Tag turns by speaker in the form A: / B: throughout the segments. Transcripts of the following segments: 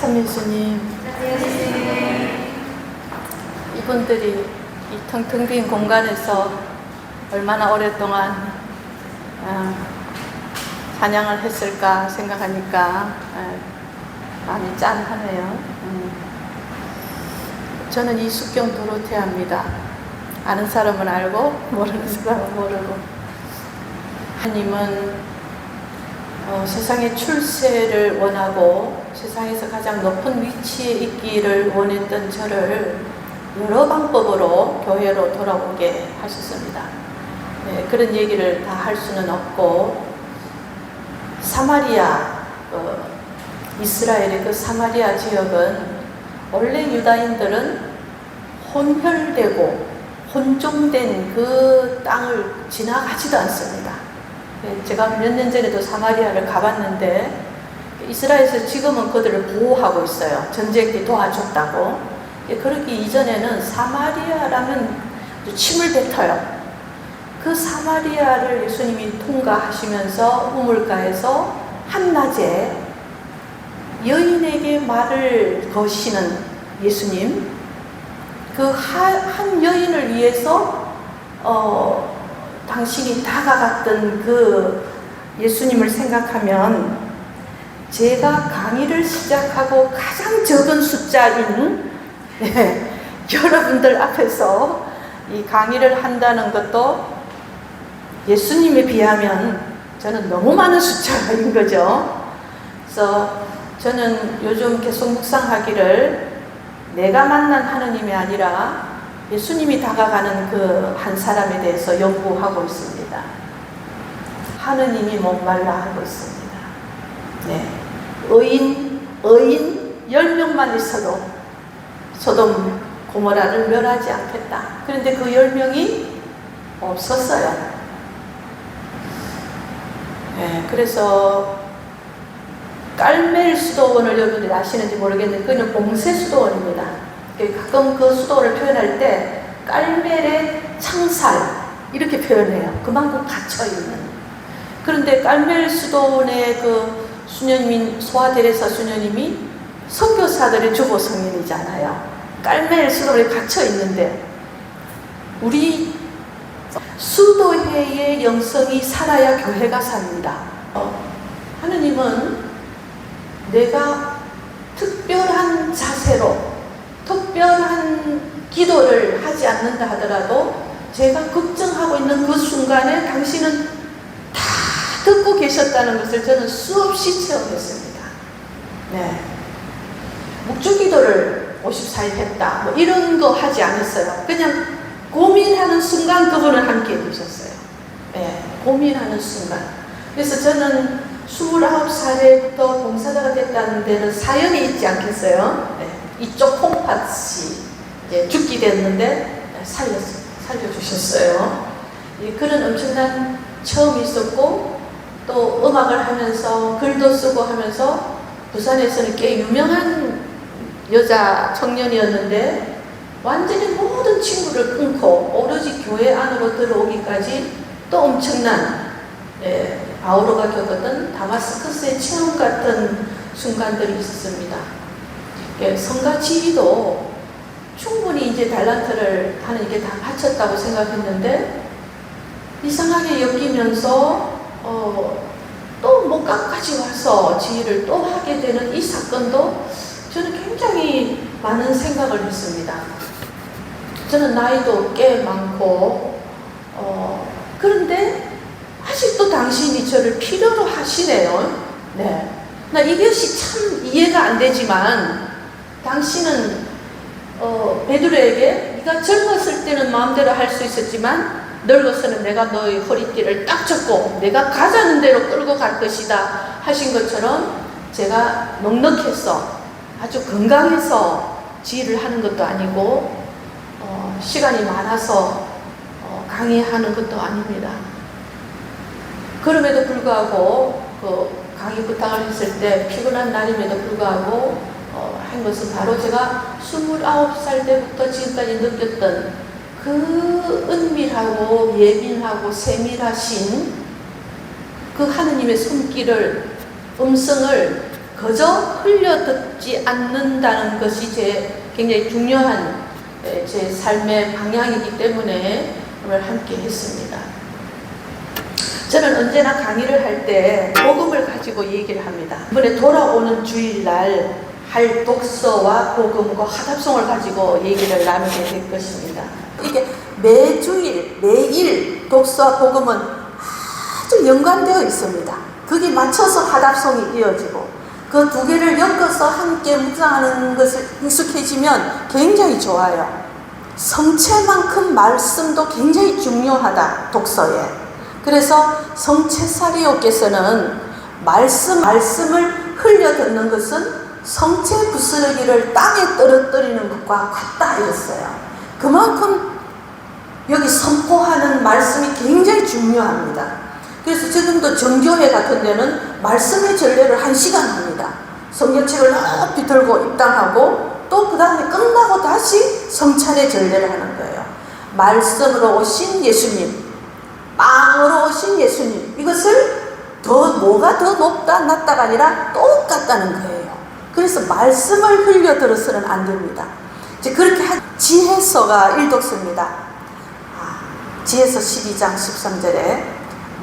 A: 참 예수님, 이분들이 이 텅텅 빈 공간에서 얼마나 오랫동안 찬양을 했을까 생각하니까 마음이 짠하네요. 저는 이숙경 도로테아입니다. 아는 사람은 알고 모르는 사람은 모르고, 하나님은 세상의 출세를 원하고 세상에서 가장 높은 위치에 있기를 원했던 저를 여러 방법으로 교회로 돌아오게 하셨습니다. 그런 얘기를 다 할 수는 없고, 사마리아, 이스라엘의 그 사마리아 지역은 원래 유다인들은 혼혈되고 혼종된 그 땅을 지나가지도 않습니다. 제가 몇 년 전에도 사마리아를 가봤는데, 이스라엘에서 지금은 그들을 보호하고 있어요. 전쟁 때 도와줬다고. 그렇기 이전에는 사마리아라면 침을 뱉어요. 그 사마리아를 예수님이 통과하시면서 우물가에서 한낮에 여인에게 말을 거시는 예수님, 그 한 여인을 위해서 당신이 다가갔던 그 예수님을 생각하면, 제가 강의를 시작하고 가장 적은 숫자인 여러분들 앞에서 이 강의를 한다는 것도 예수님에 비하면 저는 너무 많은 숫자인 거죠. 그래서 저는 요즘 계속 묵상하기를, 내가 만난 하느님이 아니라 예수님이 다가가는 그 한 사람에 대해서 연구하고 있습니다. 하느님이 목말라 하고 있습니다. 의인 10명만 있어도 소돔 고모라를 멸하지 않겠다. 그런데 그 10명이 없었어요. 그래서 깔멜 수도원을 여러분들이 아시는지 모르겠는데, 그는 봉쇄 수도원입니다. 가끔 그 수도원을 표현할 때 깔멜의 창살 이렇게 표현해요. 그만큼 갇혀있는. 그런데 깔멜 수도원의 그 수녀님인 소아데레사 수녀님이 선교사들의 주보 성인이잖아요. 깔멜 수도원에 갇혀있는데, 우리 수도회의 영성이 살아야 교회가 삽니다. 하느님은 내가 특별한 자세로 특별한 기도를 하지 않는다 하더라도, 제가 걱정하고 있는 그 순간에 당신은 다 듣고 계셨다는 것을 저는 수없이 체험했습니다. 묵주기도를 54일 했다 뭐 이런 거 하지 않았어요. 그냥 고민하는 순간 그분은 함께 해주셨어요. 고민하는 순간. 그래서 저는 29살에부터 봉사자가 됐다는 데는 사연이 있지 않겠어요? 이쪽 콩팥이 죽게 됐는데 살려주셨어요. 그런 엄청난 체험이 있었고, 또 음악을 하면서 글도 쓰고 하면서, 부산에서는 꽤 유명한 여자 청년이었는데 완전히 모든 친구를 끊고 오로지 교회 안으로 들어오기까지 또 엄청난 바오로가 겪었던 다마스커스의 체험 같은 순간들이 있었습니다. 성가 지휘도 충분히 이제 달란트를 하느님께 다 바쳤다고 생각했는데, 이상하게 엮이면서 또 목각까지 와서 지휘를 또 하게 되는 이 사건도 저는 굉장히 많은 생각을 했습니다. 저는 나이도 꽤 많고, 그런데 아직도 당신이 저를 필요로 하시네요. 나 이것이 참 이해가 안 되지만, 당신은 베드로에게 네가 젊었을 때는 마음대로 할 수 있었지만 늙어서는 내가 너의 허리띠를 딱 잡고 내가 가자는 대로 끌고 갈 것이다 하신 것처럼, 제가 넉넉해서 아주 건강해서 지휘를 하는 것도 아니고 시간이 많아서 강의하는 것도 아닙니다. 그럼에도 불구하고 그 강의 부탁을 했을 때 피곤한 날임에도 불구하고 한 것은 바로 제가 29살 때부터 지금까지 느꼈던 그 은밀하고 예민하고 세밀하신 그 하느님의 손길을, 음성을 그저 흘려듣지 않는다는 것이 굉장히 중요한 제 삶의 방향이기 때문에 오늘 함께 했습니다. 저는 언제나 강의를 할 때 복음을 가지고 얘기를 합니다. 이번에 돌아오는 주일날 할 독서와 복음과 화답성을 가지고 얘기를 나누게 될 것입니다. 이게 매주일, 매일 독서와 복음은 아주 연관되어 있습니다. 거기에 맞춰서 화답성이 이어지고 그 두 개를 엮어서 함께 묵상하는 것을 익숙해지면 굉장히 좋아요. 성체만큼 말씀도 굉장히 중요하다, 독서에. 그래서 성체사리오께서는 말씀을 흘려듣는 것은 성체 부스러기를 땅에 떨어뜨리는 것과 같다 이랬어요. 그만큼 여기 선포하는 말씀이 굉장히 중요합니다. 그래서 지금도 정교회 같은 데는 말씀의 전례를 1시간 합니다. 성경책을 높이 들고 입당하고 또 그 다음에 끝나고 다시 성찬의 전례를 하는 거예요. 말씀으로 오신 예수님, 빵으로 오신 예수님, 이것을 뭐가 더 높다 낮다가 아니라 똑같다는 거예요. 그래서 말씀을 흘려들어서는 안 됩니다. 이제 그렇게 지혜서가 일독서입니다. 지혜서 12장 13절에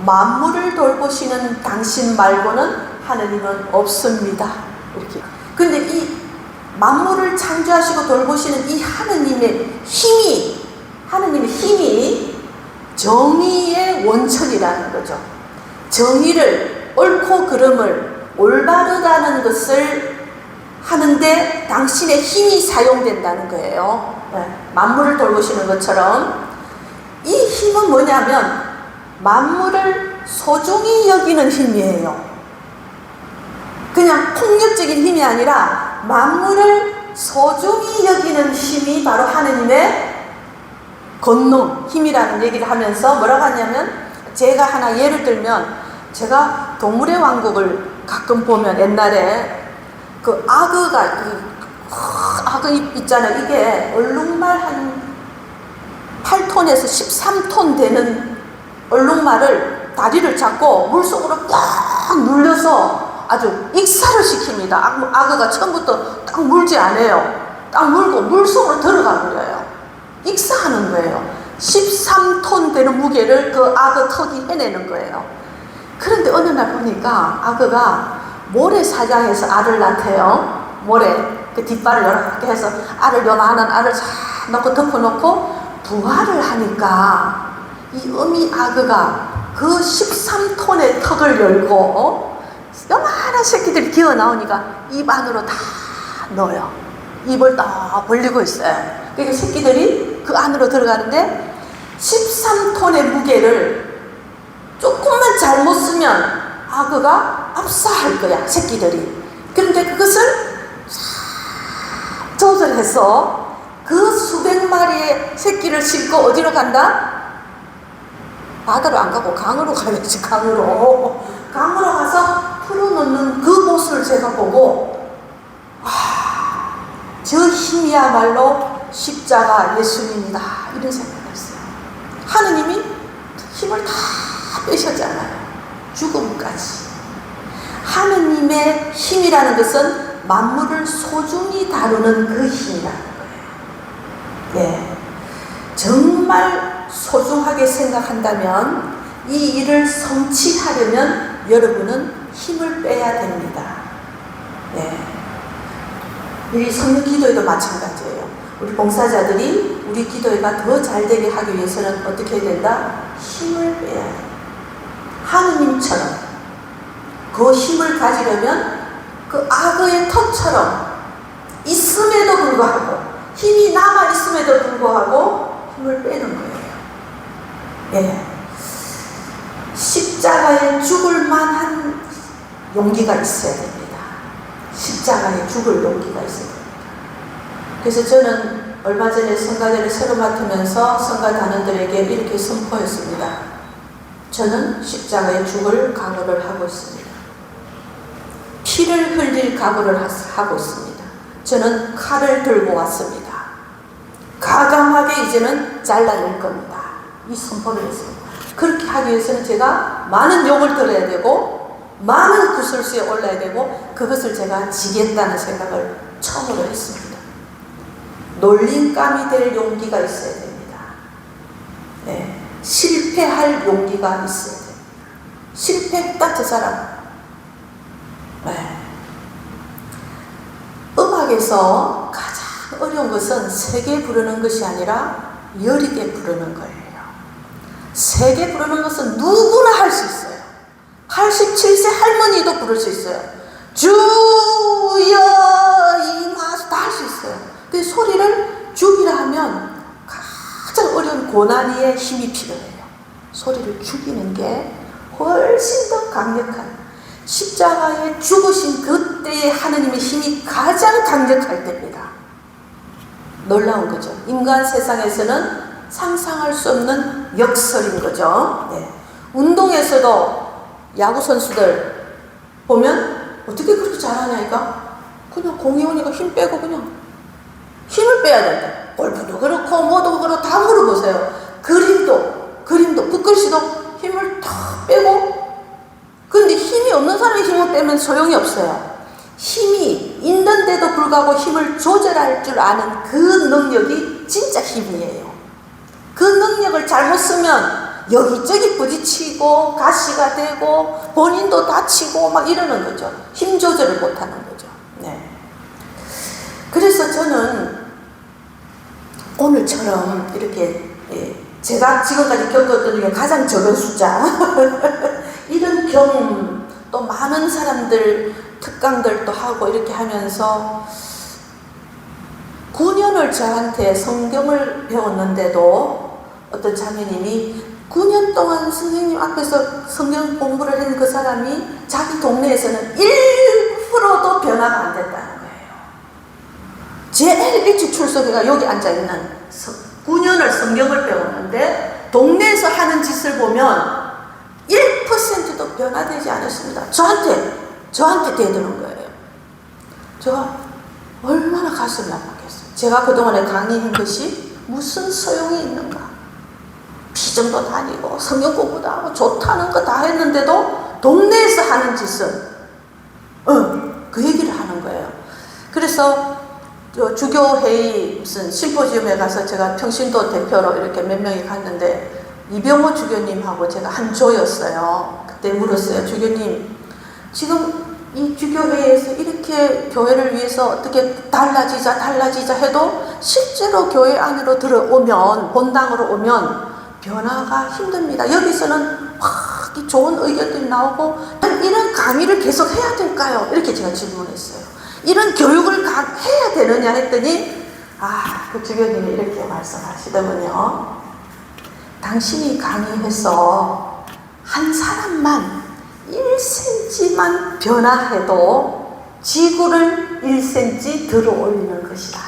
A: 만물을 돌보시는 당신 말고는 하느님은 없습니다. 이렇게. 근데 이 만물을 창조하시고 돌보시는 이 하느님의 힘이 정의의 원천이라는 거죠. 정의를, 옳고 그름을, 올바르다는 것을 하는데 당신의 힘이 사용된다는 거예요. 만물을 돌보시는 것처럼 이 힘은 뭐냐면 만물을 소중히 여기는 힘이에요. 그냥 폭력적인 힘이 아니라 만물을 소중히 여기는 힘이 바로 하느님의 권능, 힘이라는 얘기를 하면서 뭐라고 하냐면, 제가 하나 예를 들면, 제가 동물의 왕국을 가끔 보면 옛날에 그 악어 있잖아요. 이게 얼룩말 한 8톤에서 13톤 되는 얼룩말을 다리를 잡고 물속으로 꽉 눌려서 아주 익사를 시킵니다. 악어가 처음부터 딱 물지 않아요. 딱 물고 물속으로 들어가 버려요. 익사하는 거예요. 13톤 되는 무게를 그 악어 턱이 해내는 거예요. 그런데 어느 날 보니까 악어가 모래사장에서 알을 낳대요. 모래, 그 뒷발을 이렇게 해서 알을, 요만한 알을 쫙 넣고 덮어놓고 부화를 하니까 이 어미 악어가 그 13톤의 턱을 열고 요만한 새끼들이 기어 나오니까 입 안으로 다 넣어요. 입을 다 벌리고 있어요. 그러니까 새끼들이 그 안으로 들어가는데 13톤의 무게를 조금만 잘못 쓰면 악어가 압사할 거야, 새끼들이. 그런데 그것을 싹 조절해서 그 수백 마리의 새끼를 싣고 어디로 간다? 바다로 안 가고 강으로 가야지. 강으로 가서 풀어놓는 그 모습을 제가 보고, 저 힘이야말로 십자가 예수님이다, 이런 생각을 했어요. 하느님이 힘을 다 빼셨잖아요. 죽음까지. 하느님의 힘이라는 것은 만물을 소중히 다루는 그 힘이라는 거예요. 네. 정말 소중하게 생각한다면 이 일을 성취하려면 여러분은 힘을 빼야 됩니다. 네. 이 성령 기도에도 마찬가지예요. 우리 봉사자들이 우리 기도회가 더 잘되게 하기 위해서는 어떻게 해야 된다? 힘을 빼야 해요. 하느님처럼 그 힘을 가지려면 그 악어의 턱처럼 있음에도 불구하고, 힘이 남아있음에도 불구하고 힘을 빼는 거예요. 예. 십자가에 죽을 만한 용기가 있어야 됩니다. 십자가에 죽을 용기가 있어야 됩니다. 그래서 저는 얼마 전에 성가대를 새로 맡으면서 성가 단원들에게 이렇게 선포했습니다. 저는 십자가에 죽을 각오를 하고 있습니다. 피를 흘릴 각오를 하고 있습니다. 저는 칼을 들고 왔습니다. 과감하게 이제는 잘라낼 겁니다. 이 선포를 했습니다. 그렇게 하기 위해서는 제가 많은 욕을 들어야 되고 많은 구설수에 올라야 되고 그것을 제가 지겠다는 생각을 처음으로 했습니다. 놀림감이 될 용기가 있어야 됩니다. 네. 실패할 용기가 있어야 됩니다. 실패했다 저 사람. 네. 음악에서 가장 어려운 것은 세게 부르는 것이 아니라 여리게 부르는 거예요. 세게 부르는 것은 누구나 할 수 있어요. 87세 할머니도 부를 수 있어요. 주여 임하소 다 할 수 있어요. 근데 소리를 죽이라 하면 가장 어려운 고난이의 힘이 필요해요. 소리를 죽이는 게 훨씬 더 강력한, 십자가에 죽으신 그때의 하느님의 힘이 가장 강력할 때입니다. 놀라운 거죠. 인간 세상에서는 상상할 수 없는 역설인 거죠. 네. 운동에서도 야구 선수들 보면 어떻게 그렇게 잘하냐니까 그냥 공이 오니까 힘 빼고 그냥 힘을 빼야 된다. 골프도 그렇고 뭐도 그렇고 다 물어보세요. 그림도 붓글씨도 힘을 다 빼고, 근데 힘이 없는 사람이 힘을 빼면 소용이 없어요. 힘이 있는데도 불구하고 힘을 조절할 줄 아는 그 능력이 진짜 힘이에요. 그 능력을 잘못 쓰면 여기저기 부딪히고 가시가 되고 본인도 다치고 막 이러는 거죠. 힘 조절을 못하는 거죠. 네. 그래서 저는 오늘처럼 이렇게 제가 지금까지 겪었던 중에 가장 적은 숫자 이런 경험, 또 많은 사람들 특강들도 하고 이렇게 하면서 9년을 저한테 성경을 배웠는데도 어떤 자매님이 9년 동안 선생님 앞에서 성경 공부를 했는 그 사람이 자기 동네에서는 1%도 변화가 안 됐다는 거예요. 제일 일찍 출석해가 여기 앉아있는 9년을 성경을 배웠는데 동네에서 하는 짓을 보면 1%도 변화되지 않았습니다. 저한테 대드는 거예요. 제가 얼마나 가슴이 아팠겠어요. 제가 그동안에 강의한 것이 무슨 소용이 있는가. 비전도 다니고 성경 공부도 하고 좋다는 거 다 했는데도 동네에서 하는 짓은 그 얘기를 하는 거예요. 그래서 주교회의 무슨 심포지움에 가서 제가 평신도 대표로 이렇게 몇 명이 갔는데 이병호 주교님하고 제가 한 조였어요. 그때 물었어요. 주교님, 지금 이 주교회에서 이렇게 교회를 위해서 어떻게 달라지자 해도 실제로 교회 안으로 들어오면, 본당으로 오면 변화가 힘듭니다. 여기서는 막 좋은 의견들이 나오고 이런 강의를 계속 해야 될까요? 이렇게 제가 질문했어요. 이런 교육을 해야 되느냐 했더니 그 주교님이 이렇게 말씀하시더군요. 당신이 강의해서 한 사람만 1cm만 변화해도 지구를 1cm 들어 올리는 것이다.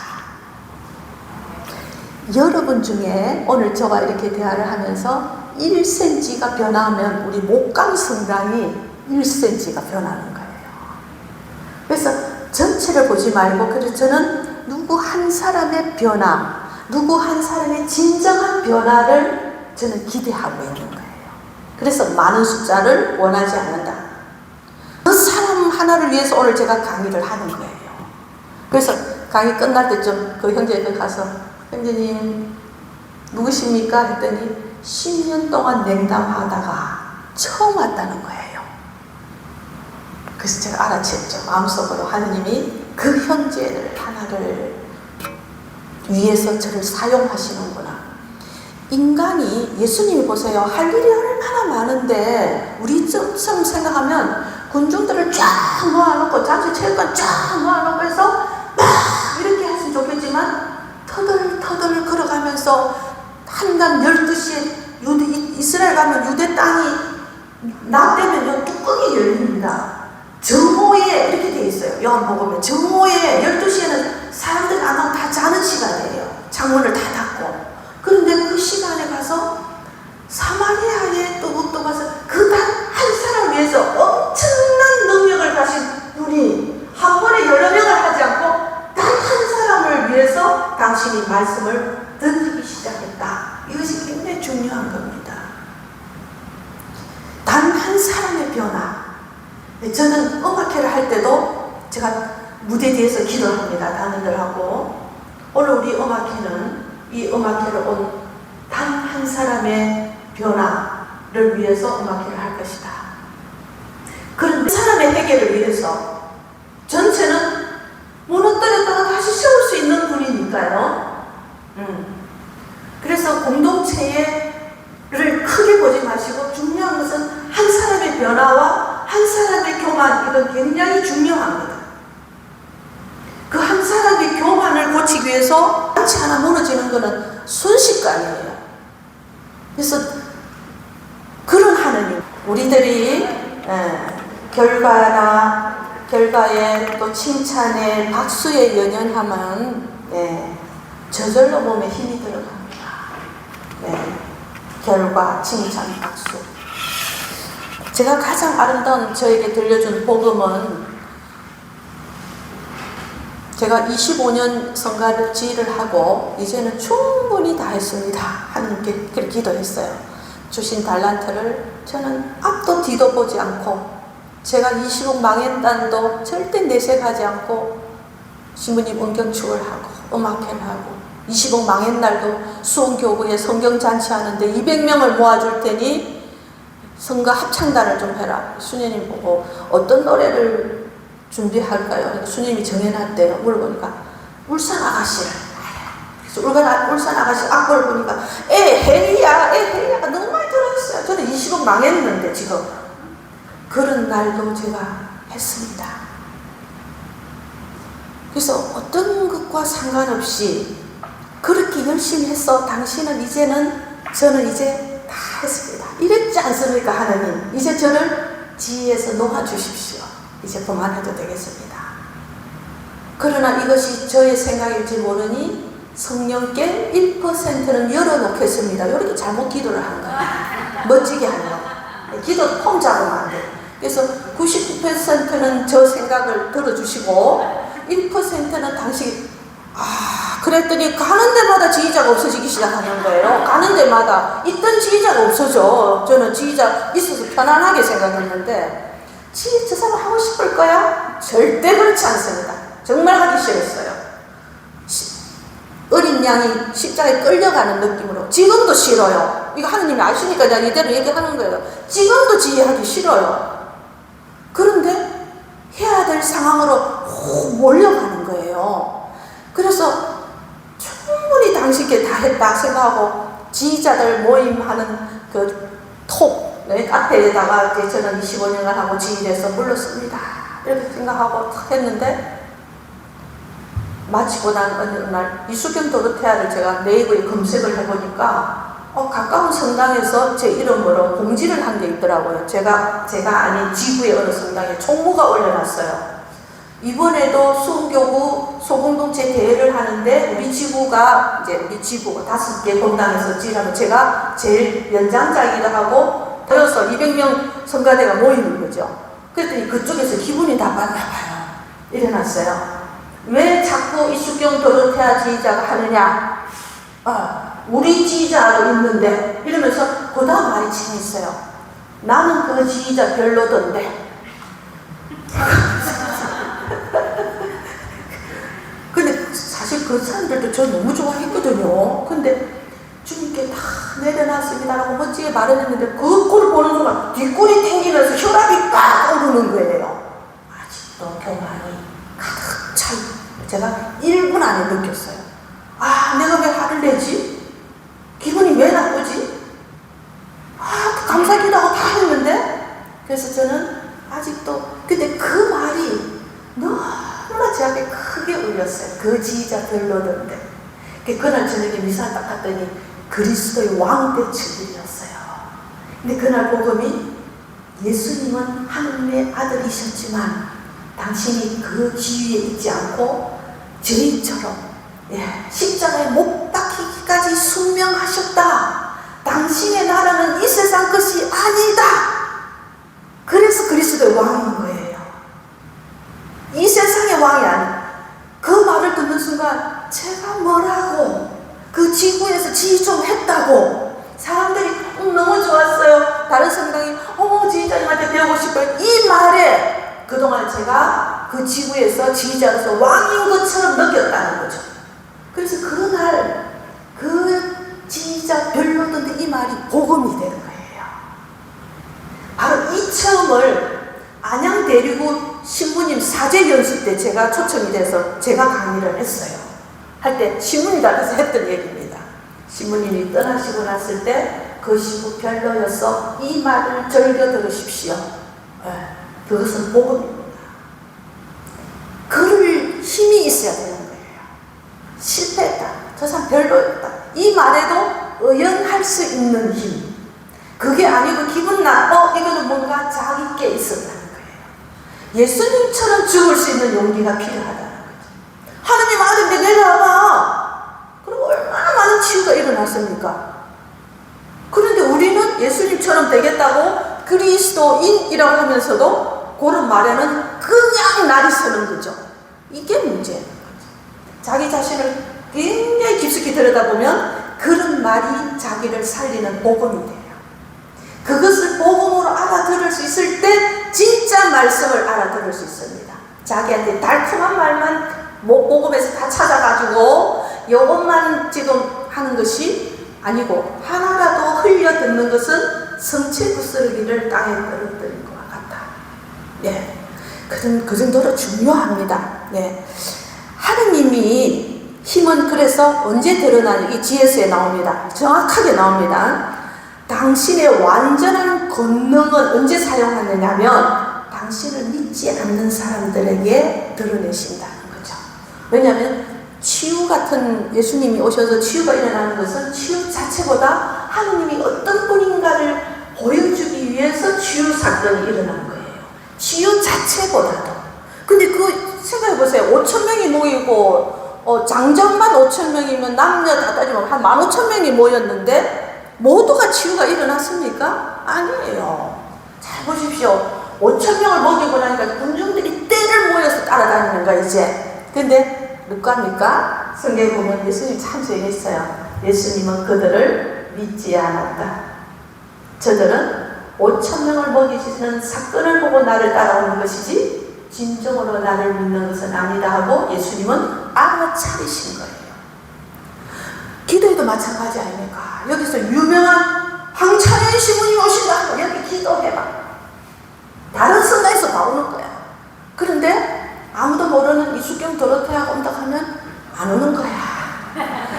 A: 여러분 중에 오늘 저와 이렇게 대화를 하면서 1cm가 변하면 우리 목강 성당이 1cm가 변하는 거예요. 그래서 전체를 보지 말고, 그래서 저는 누구 한 사람의 변화, 누구 한 사람의 진정한 변화를 저는 기대하고 있는 거예요. 그래서 많은 숫자를 원하지 않는다. 그 사람 하나를 위해서 오늘 제가 강의를 하는 거예요. 그래서 강의 끝날 때쯤 그 형제한테 가서 형제님 누구십니까? 했더니 10년 동안 냉담하다가 처음 왔다는 거예요. 그래서 제가 알아챘죠. 마음속으로 하느님이 그 형제를 하나를 위해서 저를 사용하시는구나. 인간이, 예수님이 보세요. 할 일이 얼마나 많은데 우리 좀 생각하면 군중들을 쫙 모아놓고 잠시체육관 쫙 모아놓고 해서 막 이렇게 했으면 좋겠지만 터덜 걸어가면서 한강 12시에 이스라엘 가면 유대 땅이 낮 되면 뚜껑이 열립니다. 정오에 이렇게 돼 있어요. 요한복음에 정오에 12시에는 사람들 안 오고 다 자는 시간이에요. 창문을 다 닫고. 그런데 그 시간에 가서 사마리아에 또 가서 그 단 한 사람 위해서 엄청난 능력을 가진 분이 한 번에 여러 명을 하지 않고 단 한 사람을 위해서 당신이 말씀을 던지기 시작했다. 이것이 굉장히 중요한 겁니다. 단 한 사람의 변화. 지정합니다. 단원들하고. 오늘 우리 음악회는 이 음악회를 온 단 한 사람의 변화를 위해서 음악회를 할 것이다. 그런데 사람의 해결을 위해서 전체는 무너뜨렸다가 다시 세울 수 있는 분이니까요. 그래서 공동체를 크게 보지 마시고 중요한 것은 한 사람의 변화와 한 사람의 교만, 이건 굉장히 중요합니다. 그 한 사람의 교만을 고치기 위해서 단체 하나 무너지는 것은 순식간이에요. 그래서 그런 하느님, 우리들이 결과에 또 칭찬에 박수에 연연하면 저절로 몸에 힘이 들어갑니다. 결과, 칭찬, 박수. 제가 가장 아름다운 저에게 들려준 복음은 제가 25년 성가 지휘를 하고 이제는 충분히 다 했습니다. 하나님께 그렇게 기도했어요. 주신 달란트를 저는 앞도 뒤도 보지 않고 제가 20억 망했단도 절대 내색하지 않고 신부님 은경축을 하고 음악회를 하고 20억 망한 날도 수원교구에 성경잔치 하는데 200명을 모아줄 테니 성가 합창단을 좀 해라. 수녀님 보고 어떤 노래를 준비할까요? 수님이 정해놨대요. 물어보니까 울산 아가씨를. 그래서 울산 아가씨 악보를 보니까 에헤이야가 너무 많이 들어있어요. 저는 20억 망했는데 지금 그런 날도 제가 했습니다. 그래서 어떤 것과 상관없이 그렇게 열심히 했어. 당신은 이제는 저는 이제 다 했습니다. 이랬지 않습니까? 하나님 이제 저를 지혜에서 놓아주십시오. 이제 그만해도 되겠습니다. 그러나 이것이 저의 생각일지 모르니 성령께 1%는 열어놓겠습니다. 이렇게 잘못 기도를 한 거예요. 멋지게 하려고. 기도 폼 잡으면 안 돼요. 그래서 99%는 저 생각을 들어주시고 1%는 당신 그랬더니 가는 데마다 지휘자가 없어지기 시작하는 거예요. 가는 데마다 있던 지휘자가 없어져. 저는 지휘자 있어서 편안하게 생각했는데 저 사람 하고 싶을 거야? 절대 그렇지 않습니다. 정말 하기 싫었어요. 어린 양이 십자가에 끌려가는 느낌으로 지금도 싫어요. 이거 하느님이 아시니까 내가 이대로 얘기하는 거예요. 지금도 지휘하기 싫어요. 그런데 해야 될 상황으로 몰려가는 거예요. 그래서 충분히 당신께 다 했다 생각하고 지휘자들 모임하는 그 톱 앞에다가 이제 저는 25년을 하고 지휘해서 불렀습니다. 이렇게 생각하고 탁 했는데 마치고 난 어느 날 이수경 도르테아를 제가 네이버에 검색을 해보니까 가까운 성당에서 제 이름으로 공지를 한 게 있더라고요. 제가 아닌 지구의 어느 성당에 총무가 올려놨어요. 이번에도 수원교구 소공동체 대회를 하는데 우리 지구가 5개 본당에서 지휘하면 제가 제일 연장자이기도 하고 되어서 200명 성가대가 모이는 거죠. 그랬더니 그쪽에서 기분이 나빴나 봐요. 일어났어요. 왜 자꾸 이수경 도르테아 지휘자가 하느냐? 우리 지휘자로 있는데 이러면서 그 다음 말이 재밌어요. 나는 그 지휘자 별로던데. 근데 사실 그 사람들도 저 너무 좋아했거든요. 근데 주님께 다 내려놨습니다라고 멋지게 말했는데 그 꼴을 보는 순간 뒷골이 땡기면서 혈압이 빡 오르는 거예요. 아직도 교만이 가득 차. 제가 1분 안에 느꼈어요. 내가 왜 화를 내지? 기분이 왜 나쁘지? 감사기도하고 다 했는데 그래서 저는 아직도 근데 그 말이 너무나 제 앞에 크게 울렸어요. 그 지휘자 별로던데. 그날 저녁에 미사 딱 갔더니 그리스도의 왕대축일이었어요. 근데 그날 복음이 예수님은 하느님의 아들이셨지만 당신이 그 지위에 있지 않고 저희처럼 십자가에 못 박히기까지 순명하셨다. 당신의 나라는 이 세상 것이 아니다. 그래서 그리스도의 왕인 거예요. 이 세상의 왕이 아니에요. 그 말을 듣는 순간 제가 뭐라고 그 지구에서 지휘 좀 했다고 사람들이 너무 좋았어요. 다른 성당이 지휘자님한테 배우고 싶어요. 이 말에 그동안 제가
B: 그 지구에서 지휘자로서 왕인 것처럼 느꼈다는 거죠. 그래서 그날 그 지휘자 별로던데 이 말이 복음이 되는 거예요. 바로 이 체험을 안양 대리구 신부님 사제 연수 때 제가 초청이 돼서 제가 강의를 했어요. 할 때 신부님 앞에서 했던 얘기입니다. 신부님이 떠나시고 났을 때 그 신부 별로였어. 이 말을 즐겨 들으십시오. 그것은 복음입니다. 그럴 힘이 있어야 되는 거예요. 실패했다. 저 사람 별로였다. 이 말에도 의연할 수 있는 힘. 그게 아니고 기분 나빠. 이거는 뭔가 자기께 있었다는 거예요. 예수님처럼 죽을 수 있는 용기가 필요하다는 거죠. 하느님 아들인데 내려와봐. 그리고 얼마나 많은 치유가 일어났습니까? 그런데 우리는 예수님처럼 되겠다고 그리스도인이라고 하면서도 그런 말에는 그냥 날이 서는 거죠. 이게 문제인 거죠. 자기 자신을 굉장히 깊숙이 들여다보면 그런 말이 자기를 살리는 복음이 돼요. 그것을 복음으로 알아들을 수 있을 때 진짜 말씀을 알아들을 수 있습니다. 자기한테 달콤한 말만 복음에서 다 찾아가지고 이것만 지금 하는 것이 아니고 하나라도 흘려 듣는 것은 성체 부스러기를 땅에 떨어뜨린 것과 같다. 예, 그 정도로 중요합니다. 네. 하느님이 힘은 그래서 언제 드러나는 이 지혜서에 나옵니다. 정확하게 나옵니다. 당신의 완전한 권능은 언제 사용하느냐면 당신을 믿지 않는 사람들에게 드러내신다는 거죠. 왜냐하면 치유 같은 예수님이 오셔서 치유가 일어나는 것은 치유 자체보다 하느님이 어떤 분인가를 보여주기 위해서 치유 사건이 일어나는 거예요. 치유 자체보다도. 근데 그 생각해보세요. 5,000명이 모이고 장정만 5,000명이면 남녀 다 따지면 한 15,000명이 모였는데 모두가 치유가 일어났습니까? 아니에요. 잘 보십시오. 5,000명을 먹이고 나니까 군중들이 떼를 모여서 따라다니는 거야 이제. 근데 누가입니까? 성경에 보면 예수님 참 재미있어요. 예수님은 그들을 믿지 않았다. 저들은 5,000명을 먹이시는 사건을 보고 나를 따라오는 것이지 진정으로 나를 믿는 것은 아니다 하고 예수님은 알아차리신 거예요. 기도에도 마찬가지 아닙니까? 여기서 유명한 황찬현 신부님이 오신다. 여기 기도해봐. 다른 성가에서 나오는 거야. 그런데 아무도 모르는 이수경 도로테아가 온다 하면 안 오는 거야.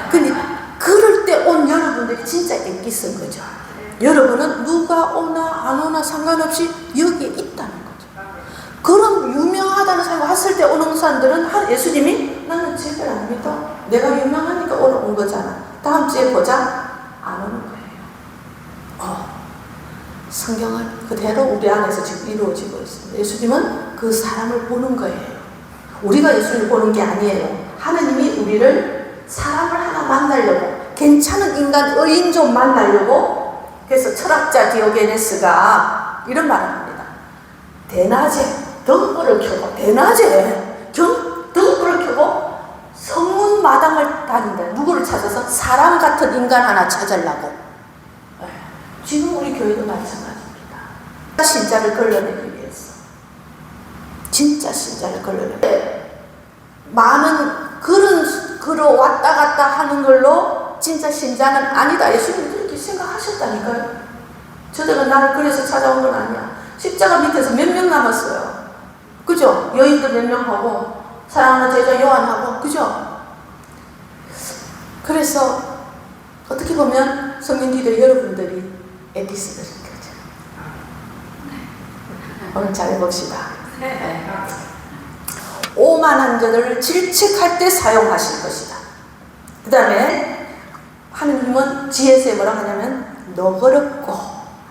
B: 근데 그럴 때 온 여러분들이 진짜 애기 쓴 거죠. 여러분은 누가 오나 안 오나 상관없이 여기에 있다는 거죠. 그런 유명하다는 사람이 왔을 때 오는 사람들은 예수님이 나는 제발 안 믿어. 내가 유명하니까 오늘 온 거잖아. 다음 주에 보자. 안 오는 거예요. 성경은 그대로 우리 안에서 지금 이루어지고 있습니다. 예수님은 그 사람을 보는 거예요. 우리가 예수님을 보는 게 아니에요. 하느님이 우리를 사람을 하나 만나려고 괜찮은 인간 의인 좀 만나려고 그래서 철학자 디오게네스가 이런 말을 합니다. 대낮에 등불을 켜고 대낮에 등불을 켜고 성문 마당을 다닌다. 누구를 찾아서? 사람 같은 인간 하나 찾으려고. 지금 우리 교회도 마찬가지입니다. 신자를 걸러내기 위해서. 진짜 신자를 걸러내기. 많은 그런 왔다 갔다 하는 걸로 진짜 신자는 아니다. 예수님이 그렇게 생각하셨다니까요. 저들은 나를 그래서 찾아온 건 아니야. 십자가 밑에서 몇 명 남았어요. 그죠? 여인도 몇 명 하고 사랑하는 제자 요한하고 그죠? 그래서 어떻게 보면 성령기도 여러분들이 에피스들인 거죠. 오늘 잘해봅시다. 오만한 자들을 질책할 때 사용하실 것이다. 그 다음에 하느님은 지혜서에 뭐라고 하냐면 너그럽고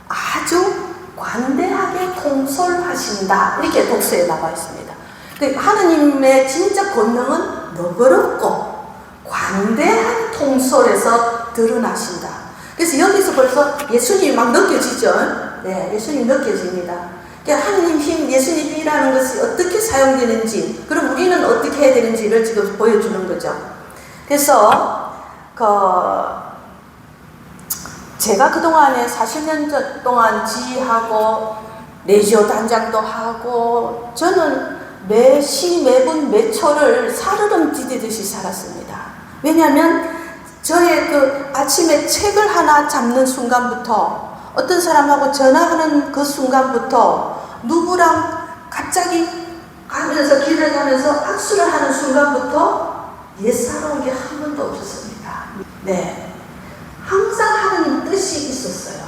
B: 아주 관대하게 통솔하신다. 이렇게 독서에 나와 있습니다. 하느님의 진짜 권능은 너그럽고 관대한 통솔에서 드러나신다. 그래서 여기서 벌써 예수님이 막 느껴지죠? 네, 예수님이 느껴집니다. 하느님 힘, 예수님 힘이라는 것이 어떻게 사용되는지, 그럼 우리는 어떻게 해야 되는지를 지금 보여주는 거죠. 그래서 제가 그동안에 40년 동안 지휘하고 레지오 단장도 하고 저는 매분 매초를 살얼음 디디듯이 살았습니다. 왜냐하면 저의 그 아침에 책을 하나 잡는 순간부터, 어떤 사람하고 전화하는 그 순간부터, 누구랑 갑자기 가면서 길을 가면서 악수를 하는 순간부터 옛사로운 게 한 번도 없었습니다. 네, 항상 하나님 뜻이 있었어요.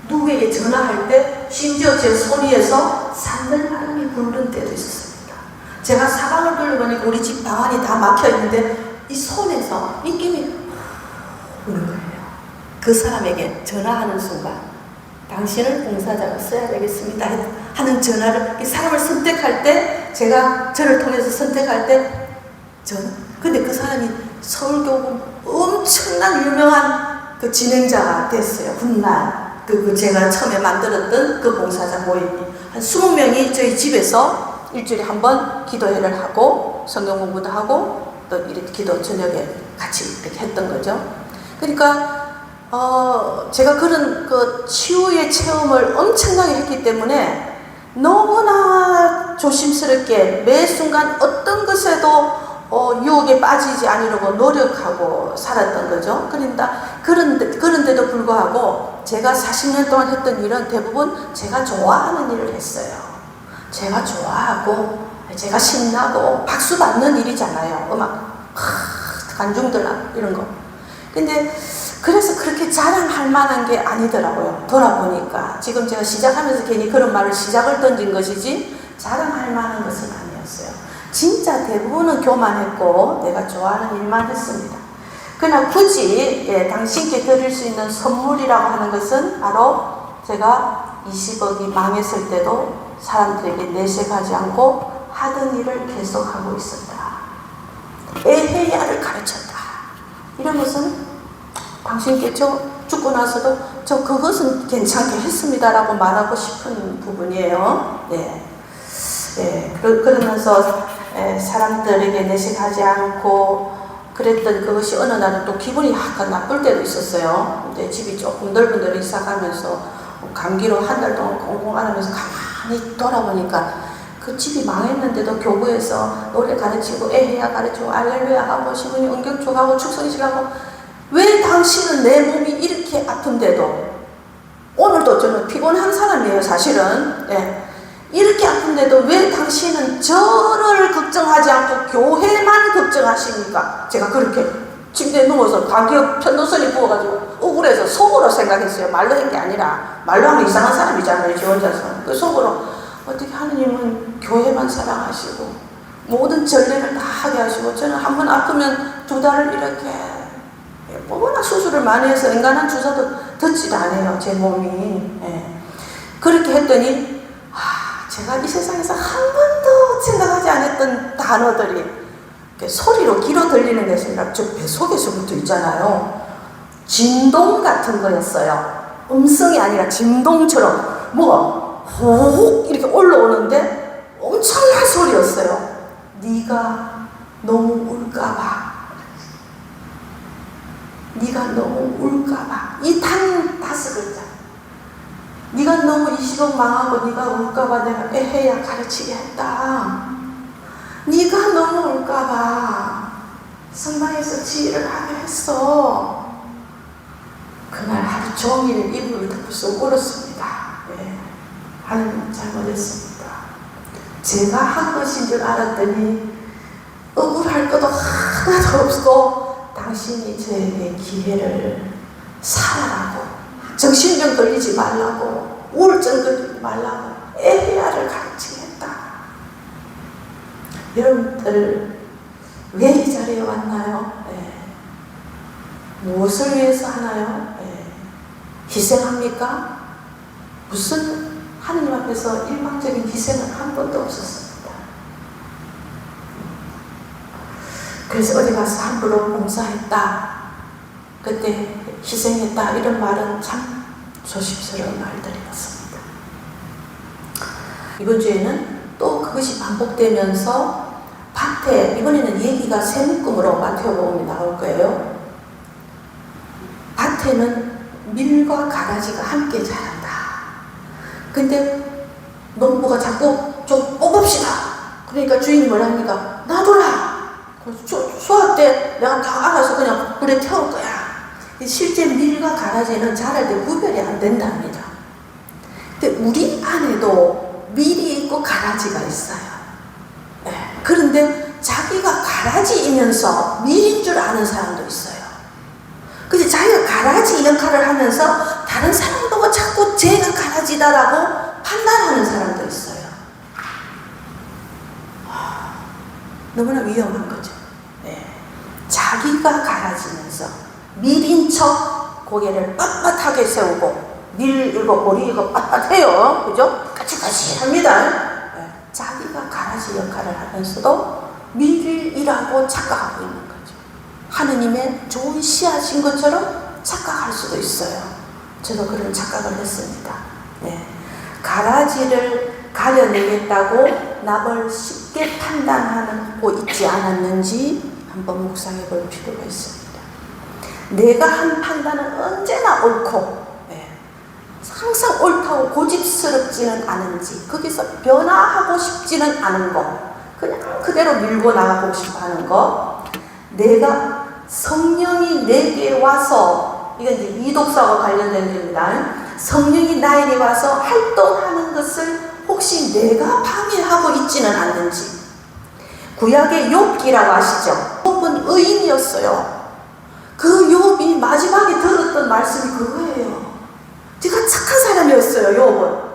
B: 누구에게 전화할 때 심지어 제 소리에서 산들바람이 부르는 때도 있었습니다. 제가 사방을 돌려보니까 우리 집 방안이 다 막혀있는데 이 손에서 입김이 부는 거예요. 그 사람에게 전화하는 순간, 당신을 봉사자가 써야 되겠습니다 하는 전화를, 이 사람을 선택할 때, 제가 저를 통해서 선택할 때 근데 그 사람이 서울교구 엄청난 유명한 그 진행자가 됐어요. 훗날 제가 처음에 만들었던 그 봉사자 모임이 한 20명이 저희 집에서 일주일에 한 번 기도회를 하고 성경 공부도 하고 또 이렇게 기도 저녁에 같이 이렇게 했던 거죠. 그러니까 제가 그런 그 치유의 체험을 엄청나게 했기 때문에 너무나 조심스럽게 매 순간 어떤 것에도 유혹에 빠지지 않으려고 노력하고 살았던 거죠. 그런데도 불구하고 제가 40년 동안 했던 일은 대부분 제가 좋아하는 일을 했어요. 제가 좋아하고 제가 신나고 박수 받는 일이잖아요. 음악 간중들락 이런 거. 근데 그래서 그렇게 자랑할 만한 게 아니더라고요. 돌아보니까 지금 제가 시작하면서 괜히 그런 말을 시작을 던진 것이지 자랑할 만한 것은 아니었어요. 진짜 대부분은 교만했고 내가 좋아하는 일만 했습니다. 그러나 굳이 당신께 드릴 수 있는 선물이라고 하는 것은 바로 제가 20억이 망했을 때도 사람들에게 내색하지 않고 하던 일을 계속하고 있었다. 에헤야를 가르쳤다. 이런 것은 당신께 죽고 나서도 그것은 괜찮게 했습니다라고 말하고 싶은 부분이에요. 그러면서 사람들에게 내색하지 않고 그랬던 그것이 어느 날은 또 기분이 약간 나쁠 때도 있었어요. 근데 집이 조금 넓은 데로 이사 가면서 감기로 한 달 동안 꽁꽁 앓으면서 가만히 돌아보니까 그 집이 망했는데도 교구에서 노래 가르치고 에헤야 가르치고 알렐루야 하고 시문이 은경축하고 축성시하고, 왜 당신은 내 몸이 이렇게 아픈데도, 오늘도 저는 피곤한 사람이에요 사실은. 이렇게 아픈데도 왜 당신은 저를 걱정하지 않고 교회만 걱정하십니까? 제가 그렇게 침대에 누워서 감기에 편도선이 부어가지고 억울해서 속으로 생각했어요. 말로 한 게 아니라. 말로 하면 이상한 사람이잖아요, 저 혼자서. 그 속으로 어떻게 하느님은 교회만 사랑하시고 모든 전례를 다 하게 하시고, 저는 한 번 아프면 2달을 이렇게 워낙 수술을 많이 해서 인간한 주사도 듣지도 않아요, 제 몸이. 그렇게 했더니 제가 이 세상에서 한 번도 생각하지 않았던 단어들이 소리로 귀로 들리는 것이 아니라 저 뱃속에서부터 있잖아요. 진동 같은 거였어요. 음성이 아니라 진동처럼 뭐가 훅 이렇게 올라오는데 엄청난 소리였어요. 네가 너무 울까봐, 네가 너무 울까봐. 이 단 5글자. 네가 너무 20억 망하고 네가 울까봐 내가 에헤야 가르치게 했다. 네가 너무 울까봐 성당에서 지휘를 하게 했어. 그날 하루 종일 이불을 덮고서 울었습니다. 하나님 잘못했습니다. 제가 한 것인 줄 알았더니 억울할 것도 하나도 없고 당신이 저에게 기회를 살아라고, 정신병 걸리지 말라고, 우울증 걸리지 말라고 에헤야를 가르치게 했다. 여러분들 왜 이 자리에 왔나요? 무엇을 위해서 하나요? 희생합니까? 무슨 하느님 앞에서 일방적인 희생은 한 번도 없었습니다. 그래서 어디 가서 함부로 봉사했다, 그때 희생했다, 이런 말은 참 조심스러운 말들이었습니다. 이번 주에는 또 그것이 반복되면서 밭에, 이번에는 얘기가 새 묶음으로 마태복음이 나올 거예요. 밭에는 밀과 가라지가 함께 자란다. 근데 농부가 자꾸 좀 뽑읍시다, 그러니까 주인이 뭐랍니까? 놔둬라. 수확 때 내가 다 알아서 그냥 불에 태울 거야. 실제 밀과 가라지는 자랄 때 구별이 안 된답니다. 근데 우리 안에도 밀이 있고 가라지가 있어요. 네. 그런데 자기가 가라지이면서 밀인 줄 아는 사람도 있어요. 그래서 자기가 가라지 역할을 하면서 다른 사람 보고 자꾸 쟤가 가라지다라고 판단하는 사람도 있어요. 너무나 위험한 거죠. 네. 자기가 가라지면서 밀인 척 고개를 빳빳하게 세우고 밀 이거 머리 이거 빳빳해요. 그죠? 까칠까칠합니다. 네. 자기가 가라지 역할을 하면서도 밀이라고 착각하고 있는 거죠. 하느님의 좋은 씨앗인 것처럼 착각할 수도 있어요. 저도 그런 착각을 했습니다. 네. 가라지를 가려내겠다고 납을 쉽게 판단하고 있지 않았는지 한번 묵상해 볼 필요가 있습니다. 내가 한 판단은 언제나 옳고 항상 옳다고 고집스럽지는 않은지 거기서 변화하고 싶지는 않은 거 그냥 그대로 밀고 나가고 싶어 하는 거 내가 성령이 내게 와서 이건 이제 이독사와 관련된 겁니다. 성령이 나에게 와서 활동하는 것을 혹시 내가 방해하고 있지는 않는지 구약의 욥기라고 아시죠? 욥은 의인이었어요. 그 욥이 마지막에 들었던 말씀이 그거예요. 제가 착한 사람이었어요. 욥은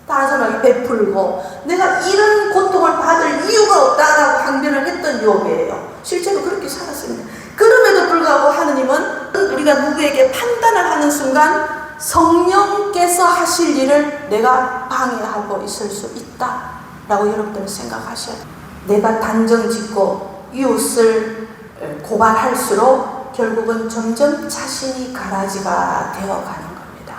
B: 다른 사람에게 베풀고 내가 이런 고통을 받을 이유가 없다라고 항변을 했던 욥이에요. 실제로 그렇게 살았습니다. 그럼에도 불구하고 하느님은 우리가 누구에게 판단을 하는 순간 성령께서 하실 일을 내가 방해하고 있을 수 있다라고 여러분들은 생각하셔야 돼요. 내가 단정 짓고 이웃을 고발할수록 결국은 점점 자신이 가라지가 되어가는 겁니다.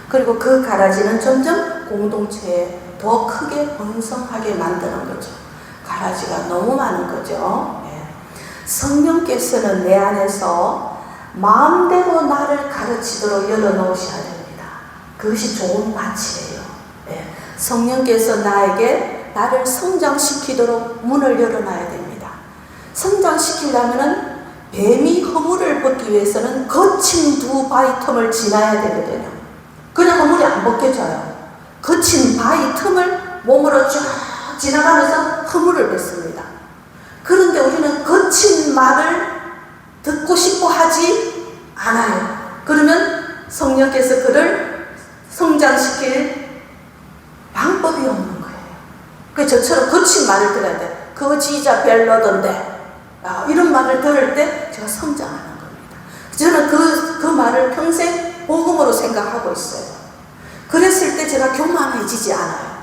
B: 그리고 그 가라지는 점점 공동체에 더 크게 번성하게 만드는 거죠. 가라지가 너무 많은 거죠. 성령께서는 내 안에서 마음대로 나를 가르치도록 열어놓으셔야 됩니다. 그것이 좋은 낯이에요. 성령께서 나를 성장시키도록 문을 열어놔야 됩니다. 성장시키려면 뱀이 허물을 벗기 위해서는 거친 두 바위 틈을 지나야 되거든요. 그냥 허물이 안 벗겨져요. 거친 바위 틈을 몸으로 쫙 지나가면서 허물을 뱉습니다. 그런데 우리는 거친 말을 듣고 싶어 하지 않아요. 그러면 성령께서 그를 성장시킬 방법이 없는 거예요. 그래서 저처럼 거친 말을 들어야 돼. 그거 진짜 별로던데. 이런 말을 들을 때 제가 성장하는 겁니다. 저는 그 말을 평생 복음으로 생각하고 있어요. 그랬을 때 제가 교만해지지 않아요.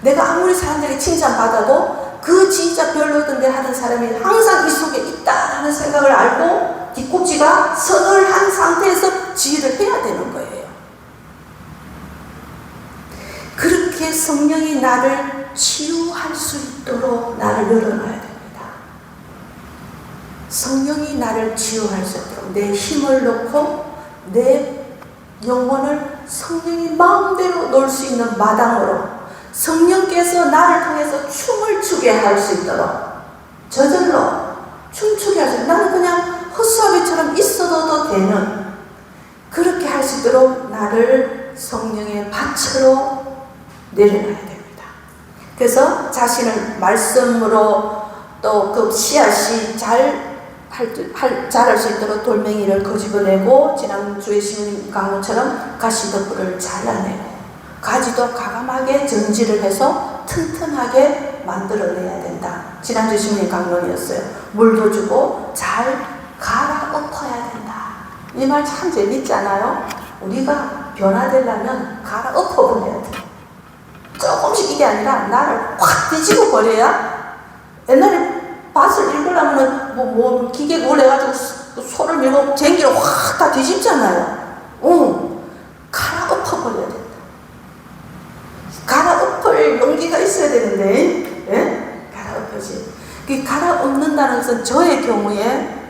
B: 내가 아무리 사람들이 칭찬받아도 그 진짜 별로던데 하는 사람이 항상 이 속에 있다라는 생각을 알고 뒷꼭지가 서늘한 상태에서 지휘를 해야 되는 거예요. 그렇게 성령이 나를 치유할 수 있도록 나를 열어놔야 됩니다. 성령이 나를 치유할 수 있도록 내 힘을 놓고 내 영혼을 성령이 마음대로 놓을 수 있는 마당으로 성령께서 나를 통해서 춤을 추게 할 수 있도록 저절로 춤추게 할 수 있도록 나는 그냥 헛수아비처럼 있어도 되는 그렇게 할 수 있도록 나를 성령의 밭으로 내려놔야 됩니다. 그래서 자신을 말씀으로 또 그 씨앗이 자랄 수 있도록 돌멩이를 거집어내고 지난주에 시민 강론처럼 가시덤불을 잘라내고 가지도 가감하게 정지를 해서 튼튼하게 만들어내야 된다. 지난주 시민 강론이었어요. 물도 주고 잘 갈아엎어야 된다. 이 말 참 재밌지 않아요? 우리가 변화되려면 갈아엎어버려야 돼. 조금씩 이게 아니라 나를 확 뒤집어 버려야. 옛날에 밭을 읽으려면 뭐 기계 그걸 해가지고 소를 밀고 쟁기를 확 다 뒤집잖아요. 갈아엎어버려야 된다. 갈아엎을 용기가 있어야 되는데, 예? 갈아엎어지. 그 갈아엎는다는 것은 저의 경우에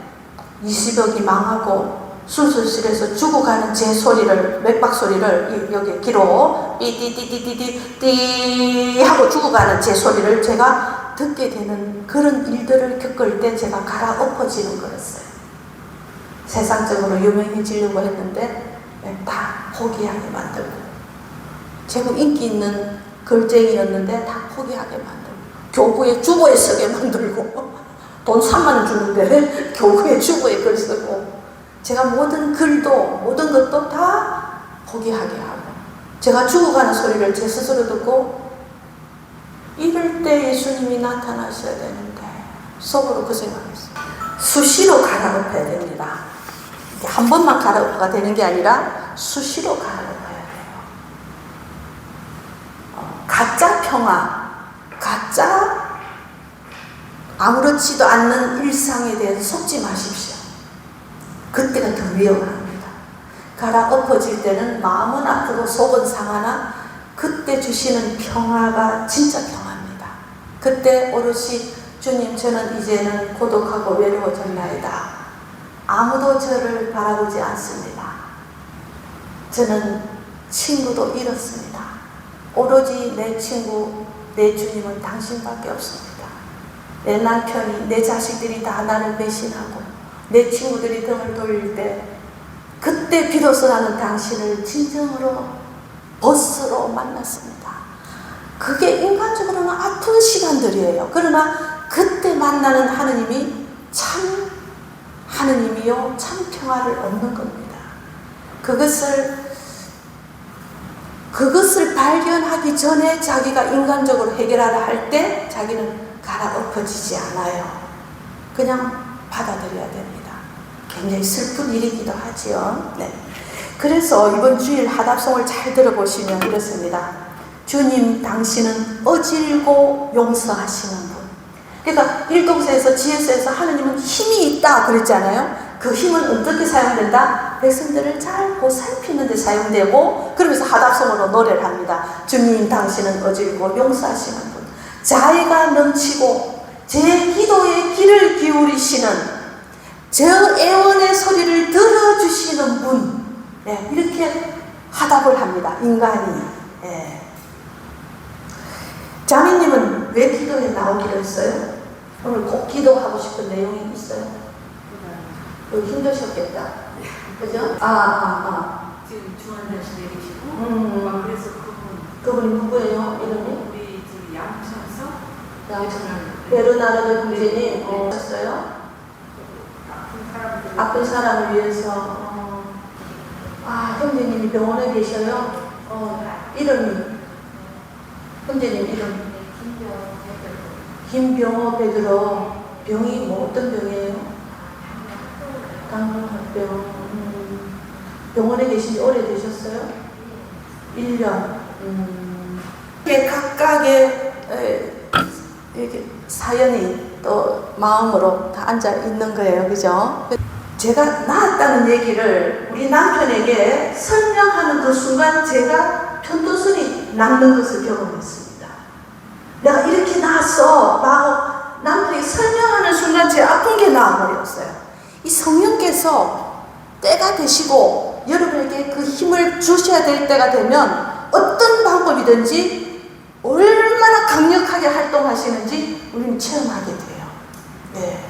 B: 20억이 망하고 수술실에서 죽어가는 제 소리를, 맥박 소리를 여기 귀로 띠띠띠띠띠띠 하고 죽어가는 제 소리를 제가 듣게 되는 그런 일들을 겪을 때 제가 갈아엎어지는 거였어요. 세상적으로 유명해지려고 했는데 다 포기하게 만들고, 제가 인기 있는 글쟁이였는데 다 포기하게 만들고, 교구에 주보에 쓰게 만들고, 돈 3만 원 주는데 교구에 주보에 글 쓰고, 제가 모든 글도 모든 것도 다 포기하게 하고, 제가 죽어가는 소리를 제 스스로 듣고, 이럴 때 예수님이 나타나셔야 되는데 속으로 그 생각했어요. 수시로 갈아엎어야 됩니다. 한 번만 갈아엎어가 되는 게 아니라 수시로 갈아엎어야 돼요. 가짜 평화, 가짜 아무렇지도 않는 일상에 대해서 속지 마십시오. 그때가 더 위험합니다. 갈아엎어질 때는 마음은 아프고 속은 상하나 그때 주시는 평화가 진짜 평화입니다. 그때 오롯이 주님, 저는 이제는 고독하고 외로워졌나이다. 아무도 저를 바라보지 않습니다. 저는 친구도 잃었습니다. 오로지 내 친구, 내 주님은 당신밖에 없습니다. 내 남편이, 내 자식들이 다 나를 배신하고 내 친구들이 등을 돌릴 때, 그때 비로소 나는 당신을 진정으로 버스로 만났습니다. 그게 인간적으로는 아픈 시간들이에요. 그러나 그때 만나는 하느님이 참 하느님이요 참 평화를 얻는 겁니다. 그것을 발견하기 전에 자기가 인간적으로 해결하라 할 때 자기는 갈아엎어지지 않아요. 그냥 받아들여야 됩니다. 굉장히 슬픈 일이기도 하지요. 네. 그래서 이번 주일 하답송을 잘 들어보시면 이렇습니다. 주님, 당신은 어질고 용서하시는 분. 그러니까 일동서에서 지혜서에서 하느님은 힘이 있다 그랬잖아요. 그 힘은 어떻게 사용된다? 백성들을 잘 보살피는 데 사용되고, 그러면서 하답송으로 노래를 합니다. 주님, 당신은 어질고 용서하시는 분, 자애가 넘치고 제 기도에 귀를 기울이시는, 저 애원의 소리를 들어주시는 분. 네, 이렇게 하답을 합니다. 인간이. 네. 자매님은 왜 기도에 나오기로 했어요? 오늘 꼭 기도하고 싶은 내용이 있어요? 여기 힘드셨겠다. 그죠?
C: 지금 중환자실 내리시고, 그래서
B: 그분이 누구예요? 이름이?
C: 우리 저기 양천에서
B: 양천. 베르나르도 형제님 오셨어요? 아픈 사람을 위해서. 형제님이 병원에 계셔요? 이름이? 형제님 이름? 김병호 베드로. 병이 뭐 어떤 병이에요? 당뇨병. 병원에 계신 지 오래되셨어요? 1년. 이게 각각의 이렇게 사연이 또 마음으로 다 앉아 있는 거예요. 그죠? 제가 낳았다는 얘기를 우리 남편에게 설명하는 그 순간 제가 편도선이 낫는 것을 경험했습니다. 내가 이렇게 낳았어 라고 남편에게 설명하는 순간 제 아픈 게 나아버렸어요. 이 성령께서 때가 되시고 여러분에게 그 힘을 주셔야 될 때가 되면 어떤 방법이든지 얼마나 강력하게 활동하시는지 우리는 체험하게 돼요. 네.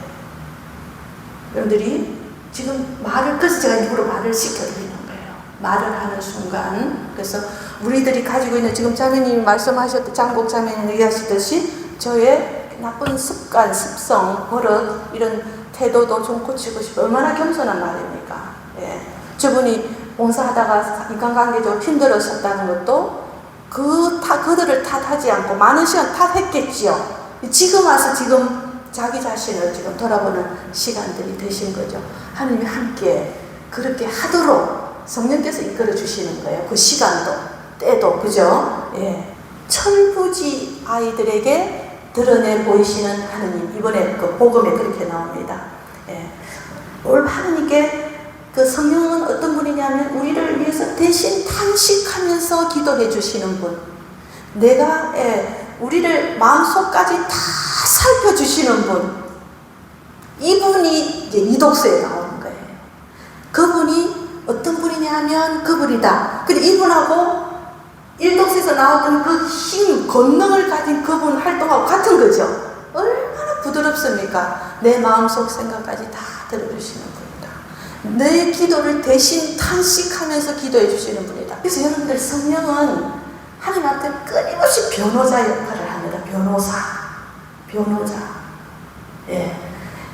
B: 여러분들이 지금 그래서 제가 일부러 말을 시켜드리는 거예요. 말을 하는 순간. 그래서 우리들이 가지고 있는, 지금 자매님이 말씀하셨던, 장국 자매님 얘기하시듯이 저의 나쁜 습관, 습성, 버릇, 이런 태도도 좀 고치고 싶어요. 얼마나 겸손한 말입니까? 예. 저분이 봉사하다가 인간관계적으로 힘들었었다는 것도 그들을 탓하지 않고 많은 시간 탓했겠지요. 지금 와서 지금 자기 자신을 지금 돌아보는 시간들이 되신 거죠. 하느님이 함께 그렇게 하도록 성령께서 이끌어 주시는 거예요. 그 시간도, 때도, 그죠? 예. 철부지 아이들에게 드러내 보이시는 하느님. 이번에 그 복음에 그렇게 나옵니다. 예. 오늘 하느님께 그 성령은 어떤 분이냐면 우리를 위해서 대신 탄식하면서 기도해 주시는 분. 우리를 마음속까지 다 살펴주시는 분. 이분이 이제 이독서에 나오는 거예요. 그분이 어떤 분이냐면 그분이다. 근데 이분하고 일독서에서 나왔던 그 힘, 권능을 가진 그분 활동하고 같은 거죠. 얼마나 부드럽습니까? 내 마음속 생각까지 다 들어주시는 분이다. 내 기도를 대신 탄식하면서 기도해 주시는 분이다. 그래서 여러분들 성령은 하나님한테 끊임없이 변호자 역할을 합니다. 변호자. 예.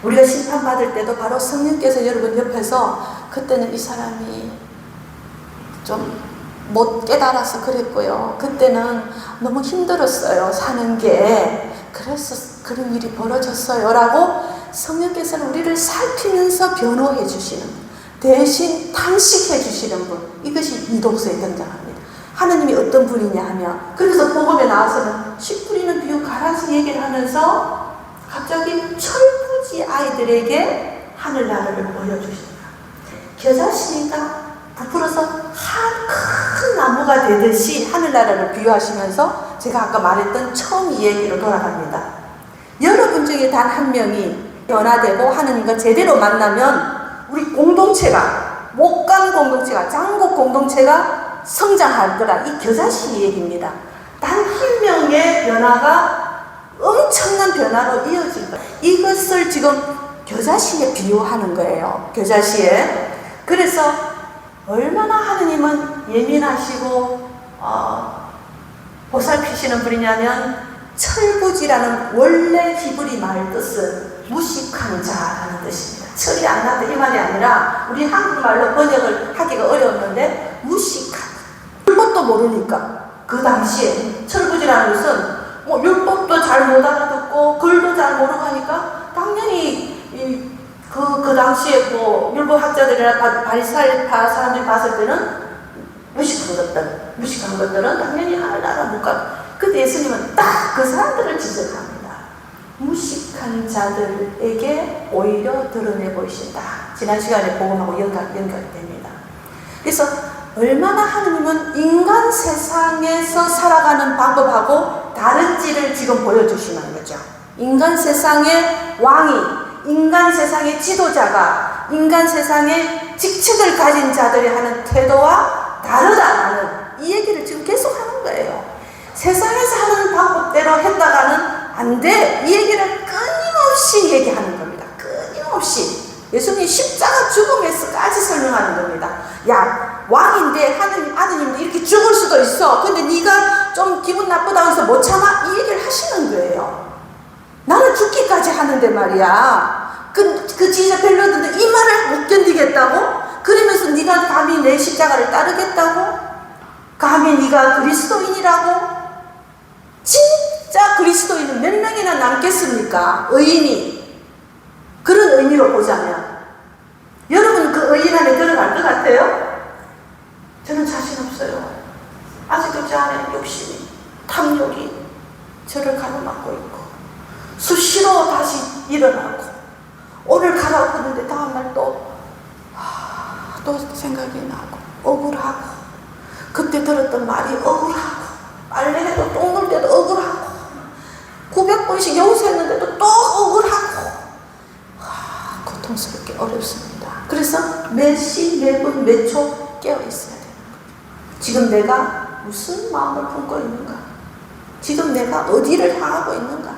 B: 우리가 심판받을 때도 바로 성령께서 여러분 옆에서 그때는 이 사람이 좀 못 깨달아서 그랬고요. 그때는 너무 힘들었어요. 사는 게. 그래서 그런 일이 벌어졌어요. 라고 성령께서는 우리를 살피면서 변호해 주시는 분. 대신 탄식해 주시는 분. 이것이 이독서에 등장합니다. 하나님이 어떤 분이냐 하면 그래서 복음에 나와서는 씨 뿌리는 비유 가라지 얘기를 하면서 갑자기 철부지 아이들에게 하늘나라를 보여주십니다. 겨자씨가 부풀어서 큰 나무가 되듯이 하늘나라를 비유하시면서 제가 아까 말했던 처음 이 얘기로 돌아갑니다. 여러분 중에 단 한 명이 변화되고 하느님과 제대로 만나면 우리 공동체가 목간 공동체가 장국 공동체가 성장할 거라 이 겨자씨 얘기입니다. 단 한 명의 변화가 엄청난 변화로 이어질 거예요. 이것을 지금 겨자씨에 비유하는 거예요. 겨자씨에. 그래서 얼마나 하느님은 예민하시고 보살피시는 분이냐면 철부지라는 원래 히브리 말 뜻은 무식한 자라는 뜻입니다. 철이 안 나다 이 말이 아니라 우리 한국말로 번역을 하기가 어려웠는데 무식한 율법도 모르니까 그 당시에 철부지라는 것은 뭐 율법도 잘 못 알아듣고 글도 잘 모르고 하니까 당연히 그 당시에 뭐 율법학자들이나 바리사이파 사람들이 봤을 때는 무식한 것들은 당연히 하늘나라 못 가. 근데 예수님은 딱 그 사람들을 지적합니다. 무식한 자들에게 오히려 드러내 보이신다. 지난 시간에 복음하고 연결됩니다. 그래서 얼마나 하느님은 인간 세상에서 살아가는 방법하고 다른지를 지금 보여주시는 거죠. 인간 세상의 왕이 인간 세상의 지도자가 인간 세상의 직책을 가진 자들이 하는 태도와 다르다는 이 얘기를 지금 계속 하는 거예요. 세상에서 하는 방법대로 했다가는 안 돼. 이 얘기를 끊임없이 얘기하는 겁니다. 끊임없이. 예수님이 십자가 죽음에서까지 설명하는 겁니다. 야, 왕인데 하느님 아드님도 이렇게 죽을 수도 있어. 근데 네가 좀 기분 나쁘다고 해서 못 참아? 이 얘기를 하시는 거예요. 나는 죽기까지 하는데 말이야. 그 지자 벨로드는 이 말을 못 견디겠다고? 그러면서 네가 감히 내 십자가를 따르겠다고? 감히 네가 그리스도인이라고? 진짜 그리스도인은 몇 명이나 남겠습니까? 의인이. 그런 의미로 보자면 여러분 그 의인 안에 들어갈 것 같아요? 저는 자신 없어요. 아직도 제 안에 욕심이, 탐욕이 저를 가로막고 있고 수시로 다시 일어나고 오늘 갈아엎었는데 다음날 또 생각이 나고 억울하고 그때 들었던 말이 억울하고 빨래해도 똥 넣을 때도 억울하고 900번씩 용서했는데도 또 억울하고 고통스럽게 어렵습니다. 그래서 몇 시, 몇 분, 몇 초 깨어 있어야 돼요. 지금 내가 무슨 마음을 품고 있는가? 지금 내가 어디를 향하고 있는가?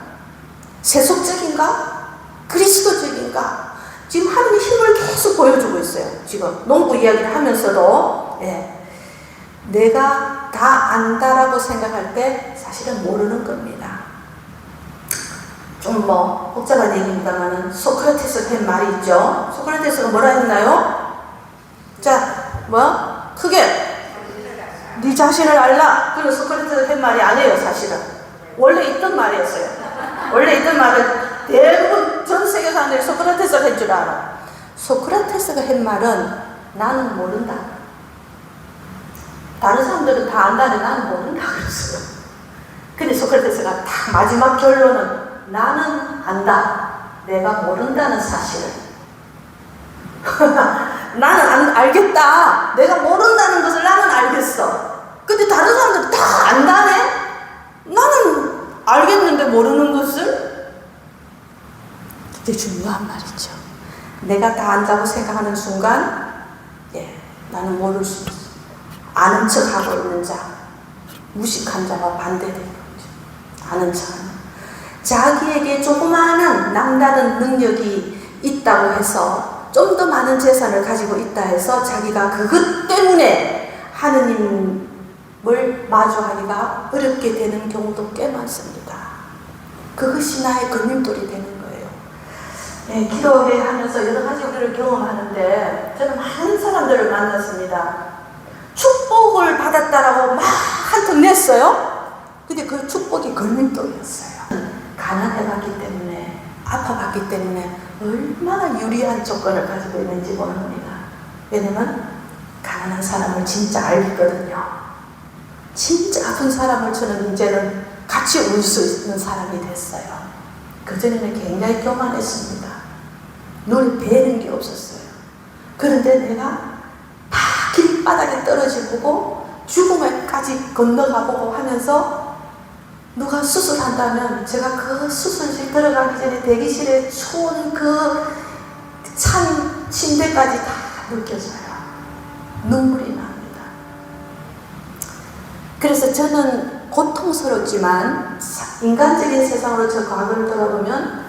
B: 세속적인가? 그리스도적인가? 지금 하나님의 힘을 계속 보여주고 있어요. 지금 농부 이야기를 하면서도 내가 다 안다라고 생각할 때 사실은 모르는 겁니다. 좀 복잡한 얘기입니다만 소크라테스 한 말이 있죠. 소크라테스가 뭐라 했나요? 자, 크게 네 자신을 알라. 그리고 소크라테스 한 말이 아니에요. 사실은 원래 있던 말이었어요. 원래 있던 말은 대부분 전 세계 사람들이 소크라테스가 한 줄 알아. 소크라테스가 한 말은 나는 모른다. 다른 사람들은 다 안다는데 나는 모른다 그랬어요. 근데 소크라테스가 딱 마지막 결론은 나는 안다. 내가 모른다는 사실을. 나는 알겠다. 내가 모른다는 것을 나는 알겠어. 근데 다른 사람들은 다 안다네? 나는 알겠는데 모르는 것을? 되게 중요한 말이죠. 내가 다 안다고 생각하는 순간 나는 모를 수 있어. 아는 척하고 있는 자, 무식한 자와 반대되는 거죠. 아는 척하는. 자기에게 조그마한 남다른 능력이 있다고 해서 좀 더 많은 재산을 가지고 있다 해서 자기가 그것 때문에 하느님을 마주하기가 어렵게 되는 경우도 꽤 많습니다. 그것이 나의 걸림돌이 되는 거예요. 네, 기도회 하면서 여러 가지 우리를 경험하는데 저는 많은 사람들을 만났습니다. 축복을 받았다라고 막 한턱 냈어요. 근데 그 축복이 걸림돌이었어요. 가난해봤기 때문에, 아파봤기 때문에 얼마나 유리한 조건을 가지고 있는지 모릅니다. 왜냐면 가난한 사람을 진짜 알거든요. 진짜 아픈 사람을 저는 이제는 같이 울 수 있는 사람이 됐어요. 그전에는 굉장히 교만했습니다. 눈에 뵈는 게 없었어요. 그런데 내가 다 길바닥에 떨어지고 죽음에까지 건너가보고 하면서 누가 수술한다면 제가 그 수술실 들어가기 전에 대기실에 추운 그 찬 침대까지 다 느껴져요. 눈물이 납니다. 그래서 저는 고통스럽지만, 인간적인 세상으로 저 과거를 돌아보면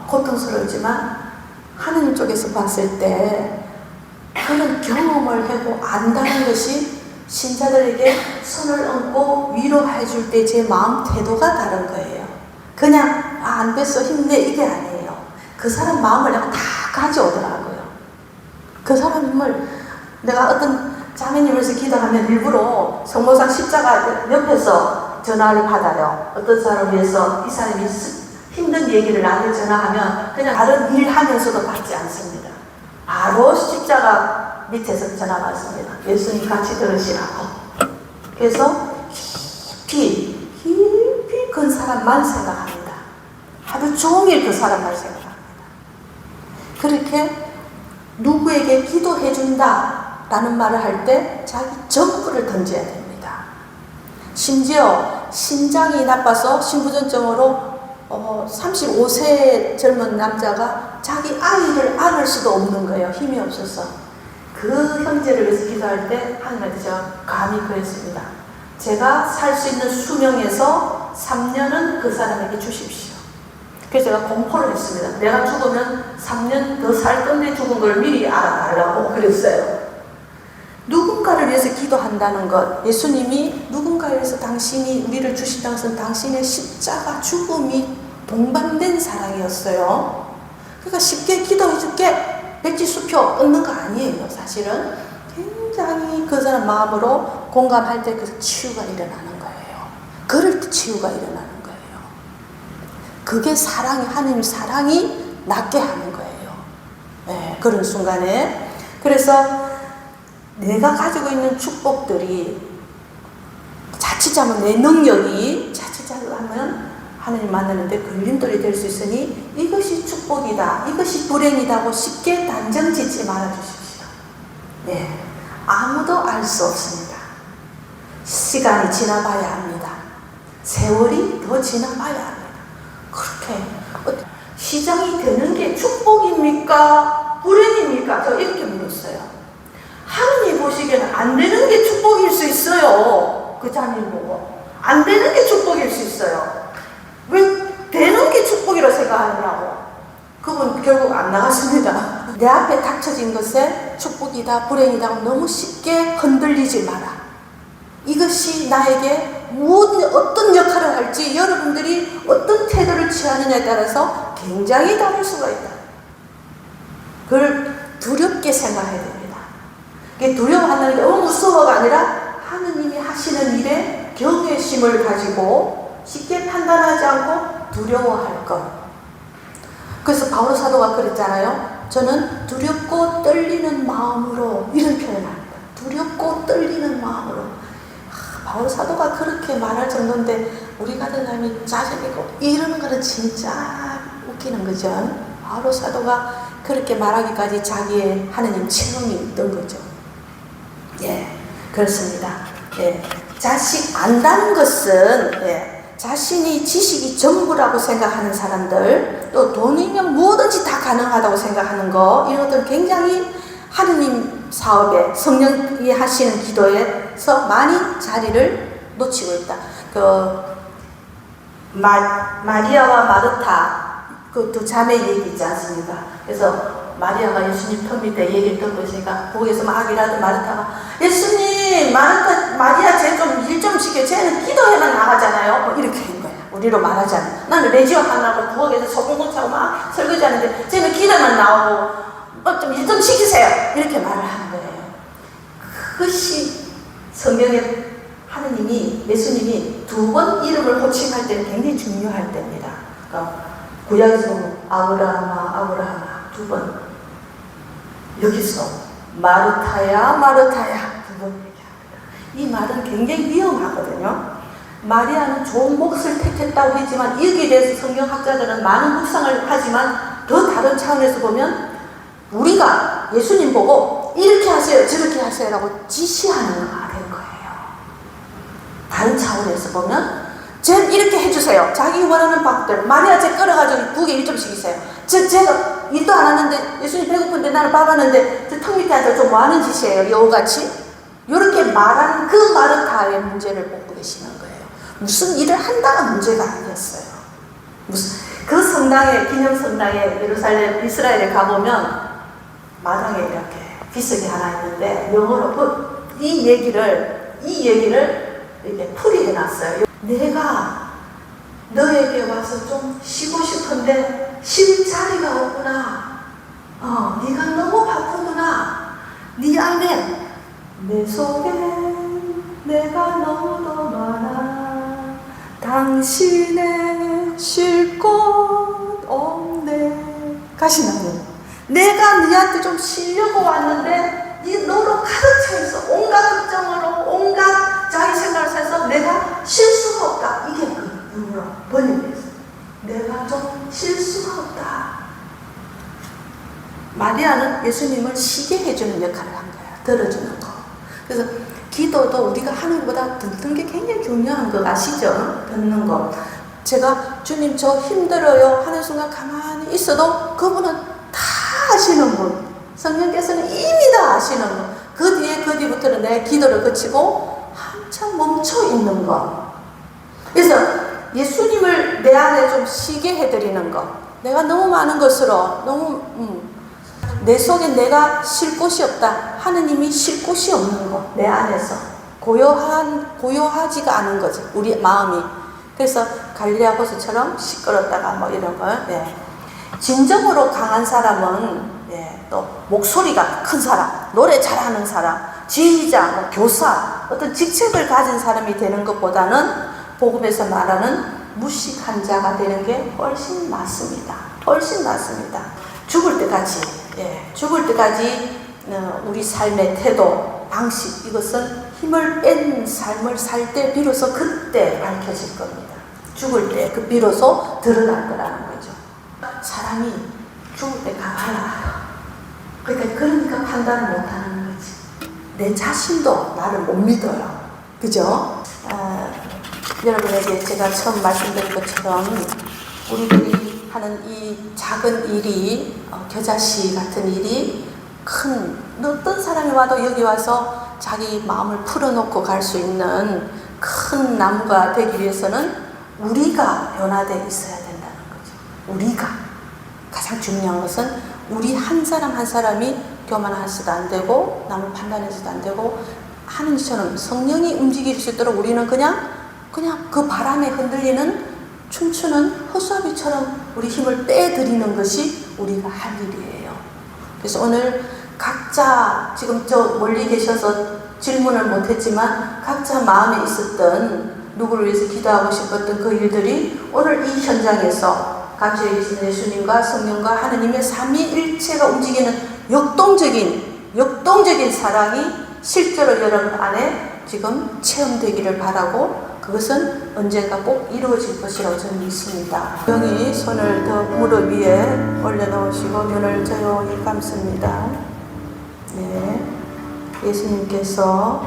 B: 고통스럽지만 하느님 쪽에서 봤을 때 그런 경험을 하고 안다는 것이 신자들에게 손을 얹고 위로해 줄 때 제 마음 태도가 다른 거예요. 그냥 안 됐어 힘내 이게 아니에요. 그 사람 마음을 내가 다 가져오더라고요. 그 사람을 내가 어떤 자매님에서 기도하면 일부러 성모상 십자가 옆에서 전화를 받아요. 어떤 사람을 위해서 이 사람이 힘든 얘기를 나한테 전화하면 그냥 다른 일 하면서도 받지 않습니다. 바로 십자가 밑에서 전화 받습니다. 예수님 같이 들으시라고. 그래서 깊이 그 사람만 생각합니다. 하루 종일 그 사람만 생각합니다. 그렇게 누구에게 기도해준다 라는 말을 할 때 자기 전부를 던져야 됩니다. 심지어 신장이 나빠서 신부전증으로 35세 젊은 남자가 자기 아이를 안을 수도 없는 거예요. 힘이 없어서. 그 형제를 위해서 기도할 때 하나님한테 제가 감히 그랬습니다. 제가 살 수 있는 수명에서 3년은 그 사람에게 주십시오. 그래서 제가 공포를 했습니다. 내가 죽으면 3년 더 살 건데 죽은 걸 미리 알아달라고 그랬어요. 누군가를 위해서 기도한다는 것, 예수님이 누군가를 위해서 당신이 우리를 주신다는 것은 당신의 십자가 죽음이 동반된 사랑이었어요. 그러니까 쉽게 기도해줄게 백지수표 끊는 거 아니에요. 사실은 굉장히 그 사람 마음으로 공감할 때 그 치유가 일어나는 거예요. 그럴 때 치유가 일어나는 거예요. 그게 사랑이, 하나님 사랑이 낫게 하는 거예요. 네, 그런 순간에. 그래서 내가 가지고 있는 축복들이 자칫하면 내 능력이 자칫하면 하나님 만나는데 걸림돌이 될 수 있으니 이것이 축복이다, 이것이 불행이다 하고 쉽게 단정 짓지 말아주십시오. 네, 아무도 알 수 없습니다. 시간이 지나봐야 합니다. 세월이 더 지나봐야 합니다. 그렇게 시장이 되는 게 축복입니까? 불행입니까? 저 이렇게 물었어요. 하느님 보시기에는 안 되는 게 축복일 수 있어요. 그 자매를 보고 안 되는 게 축복일 수 있어요. 왜 되는 게 축복이라고 생각하느냐고. 그분 결국 안 나갔습니다. 내 앞에 닥쳐진 것에 축복이다 불행이다 너무 쉽게 흔들리지 마라. 이것이 나에게 어떤 역할을 할지 여러분들이 어떤 태도를 취하느냐에 따라서 굉장히 다를 수가 있다. 그걸 두렵게 생각해야 됩니다. 두려워한다는 게 무서워가 아니라 하느님이 하시는 일에 경외심을 가지고 쉽게 판단하지 않고 두려워할 것. 그래서 바울 사도가 그랬잖아요. 저는 두렵고 떨리는 마음으로, 이런 표현을 합니다. 두렵고 떨리는 마음으로. 바울 사도가 그렇게 말할 정도인데 우리 같은 사람이 자신있고 이러는 거는 진짜 웃기는 거죠. 바울 사도가 그렇게 말하기까지 자기의 하느님 체험이 있던 거죠. 예, 그렇습니다. 예, 자식 안다는 것은 자신이 지식이 전부라고 생각하는 사람들, 또 돈이면 무엇든지 다 가능하다고 생각하는 거, 이런 것들은 굉장히 하느님 사업에, 성령이 하시는 기도에서 많이 자리를 놓치고 있다. 마리아와 마르타 그 두 자매 얘기 있지 않습니까? 그래서 마리아가 예수님 터 밑에 얘기를 듣고 있으니까 거기에서 막 일하던 마르타가 예수님 마리아 쟤 좀 일 좀 시켜. 쟤는 기도해만 나가잖아요. 뭐 이렇게 한 거야. 우리로 말하자면 나는 레지오 하나고 부엌에서 소금을 차고 막 설거지하는데 쟤는 기도만 나오고 좀 일 좀 시키세요. 이렇게 말을 한 거예요. 그것이 성경에 하느님이 예수님이 두 번 이름을 호칭할 때는 굉장히 중요할 때입니다. 그러니까 구약에서 아브라함아 두 번, 여기서 마르타야 두 번 얘기합니다. 이 말은 굉장히 위험하거든요. 마리아는 좋은 몫을 택했다고 했지만 여기에 대해서 성경학자들은 많은 묵상을 하지만 더 다른 차원에서 보면 우리가 예수님 보고 이렇게 하세요 저렇게 하세요 라고 지시하는 말인 거예요. 다른 차원에서 보면 쟤 이렇게 해주세요. 자기 원하는 방법대로. 마리아 쟤 끌어가지고 부엌에 일 좀 시키세요. 제가 일도 안 하는데 예수님 배고픈데 나는 밥 하는데 저 턱 밑에 앉아 좀 뭐하는 짓이에요 여우같이? 이렇게 말하는 그 마르타의 문제를 보고 계시는 거예요. 무슨 일을 한다가 문제가 아니었어요. 그 성당에 기념성당에 예루살렘 이스라엘에 가보면 마당에 이렇게 비석이 하나 있는데 영어로 이 얘기를 이렇게 풀이해 놨어요. 내가 너에게 와서 좀 쉬고 싶은데 쉴 자리가 없구나. 네가 너무 바쁘구나. 네 안에 내 속에 내가 너무도 많아. 당신의 쉴 곳 없네. 가시 나오는 내가 네한테 좀 쉬려고 왔는데 너로 가득 차 있어. 온갖 걱정으로 온갖 자기 생각을 해서 내가 쉴 수가 없다. 이게 그 영어로 번역돼서 내가 좀 쉴 수가 없다. 마리아는 예수님을 쉬게 해주는 역할을 한 거야. 들어주는 거. 그래서 기도도 우리가 하는 것보다 듣는 게 굉장히 중요한 거 아시죠? 듣는 거. 제가 주님 저 힘들어요 하는 순간 가만히 있어도 그분은 다 아시는 분. 성령께서는 이미 다 아시는 분. 그 뒤부터는 내 기도를 그치고 한참 멈춰 있는 거. 그래서 예수님을 내 안에 좀 쉬게 해드리는 거. 내가 너무 많은 것으로 너무 내 속에 내가 쉴 곳이 없다. 하느님이 쉴 곳이 없는 거. 내 안에서 고요하지가 않은 거지. 우리 마음이. 그래서 갈릴레아 호수처럼 시끄럽다가 뭐 이런 거. 예. 진정으로 강한 사람은 또 목소리가 큰 사람, 노래 잘하는 사람, 지휘자, 교사, 어떤 직책을 가진 사람이 되는 것보다는 복음에서 말하는 무식한 자가 되는 게 훨씬 낫습니다. 훨씬 낫습니다. 죽을 때까지 우리 삶의 태도, 방식, 이것은 힘을 뺀 삶을 살 때 비로소 그때 밝혀질 겁니다. 죽을 때 그 비로소 드러날 거라는 거죠. 사람이 죽을 때 가만히 그러니까 판단을 못하는 거지. 내 자신도 나를 못 믿어요. 그죠? 여러분에게 제가 처음 말씀드린 것처럼 우리들이 하는 이 작은 일이 겨자씨 같은 일이 큰 어떤 사람이 와도 여기 와서 자기 마음을 풀어놓고 갈 수 있는 큰 나무가 되기 위해서는 우리가 변화되어 있어야 된다는 거죠. 우리가 가장 중요한 것은 우리 한 사람 한 사람이 교만해서도 안 되고 남을 판단해서도 안 되고 하느님처럼 성령이 움직일 수 있도록 우리는 그냥 그 바람에 흔들리는 춤추는 허수아비처럼 우리 힘을 빼드리는 것이 우리가 할 일이에요. 그래서 오늘 각자 지금 저 멀리 계셔서 질문을 못했지만 각자 마음에 있었던 누구를 위해서 기도하고 싶었던 그 일들이 오늘 이 현장에서 같이 계신 예수님과 성령과 하느님의 삼위일체가 움직이는 역동적인 사랑이 실제로 여러분 안에 지금 체험되기를 바라고 그것은 언젠가 꼭 이루어질 것이라고 저는 믿습니다. 조용히 손을 더 무릎 위에 올려놓으시고 눈을 조용히 감습니다. 네, 예수님께서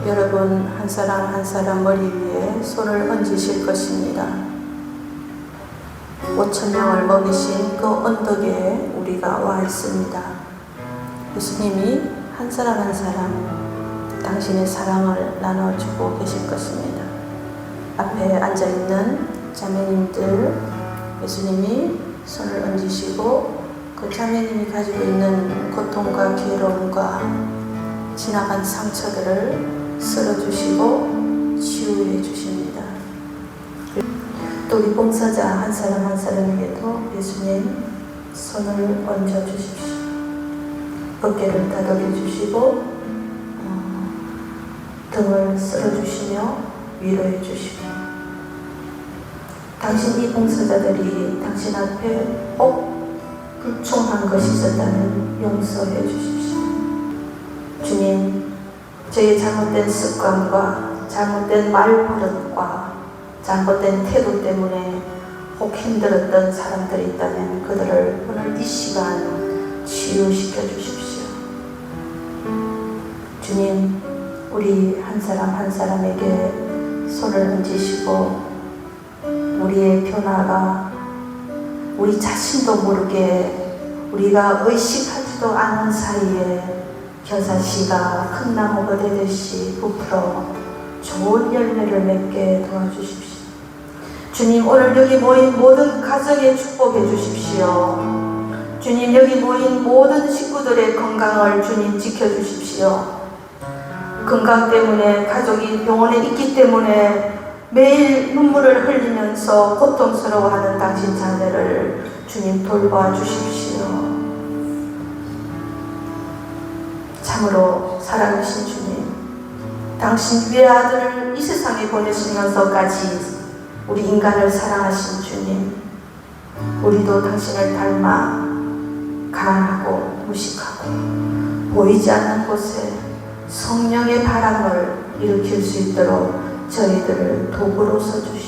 B: 여러분 한 사람 머리 위에 손을 얹으실 것입니다. 5,000명을 먹이신 그 언덕에 우리가 와 있습니다. 예수님이 한 사람 당신의 사랑을 나눠주고 계실 것입니다. 앞에 앉아있는 자매님들 예수님이 손을 얹으시고 그 자매님이 가지고 있는 고통과 괴로움과 지나간 상처들을 쓸어주시고 치유해 주십니다. 또 우리 봉사자 한 사람 한 사람에게도 예수님 손을 얹어 주십시오. 어깨를 다독여 주시고 등을 쓸어주시며 위로해 주시고 당신 이 봉사자들이 당신 앞에 꼭 불충한 것이 있었다면 용서해 주십시오. 주님, 저의 잘못된 습관과 잘못된 말버릇과 잘못된 태도 때문에 혹 힘들었던 사람들이 있다면 그들을 오늘 이 시간 치유시켜 주십시오. 주님, 우리 한 사람 한 사람에게 손을 얹으시고 우리의 변화가 우리 자신도 모르게 우리가 의식하지도 않은 사이에 겨자씨가 큰 나무가 되듯이 부풀어 좋은 열매를 맺게 도와주십시오. 주님, 오늘 여기 모인 모든 가정에 축복해 주십시오. 주님, 여기 모인 모든 식구들의 건강을 주님 지켜주십시오. 건강 때문에 가족이 병원에 있기 때문에 매일 눈물을 흘리면서 고통스러워하는 당신 자녀를 주님 돌봐 주십시오. 참으로 사랑하신 주님, 당신 외아들을 이 세상에 보내시면서까지 우리 인간을 사랑하신 주님, 우리도 당신을 닮아 가난하고 무식하고 보이지 않는 곳에 성령의 바람을 일으킬 수 있도록 저희들을 도구로 써주시옵소서.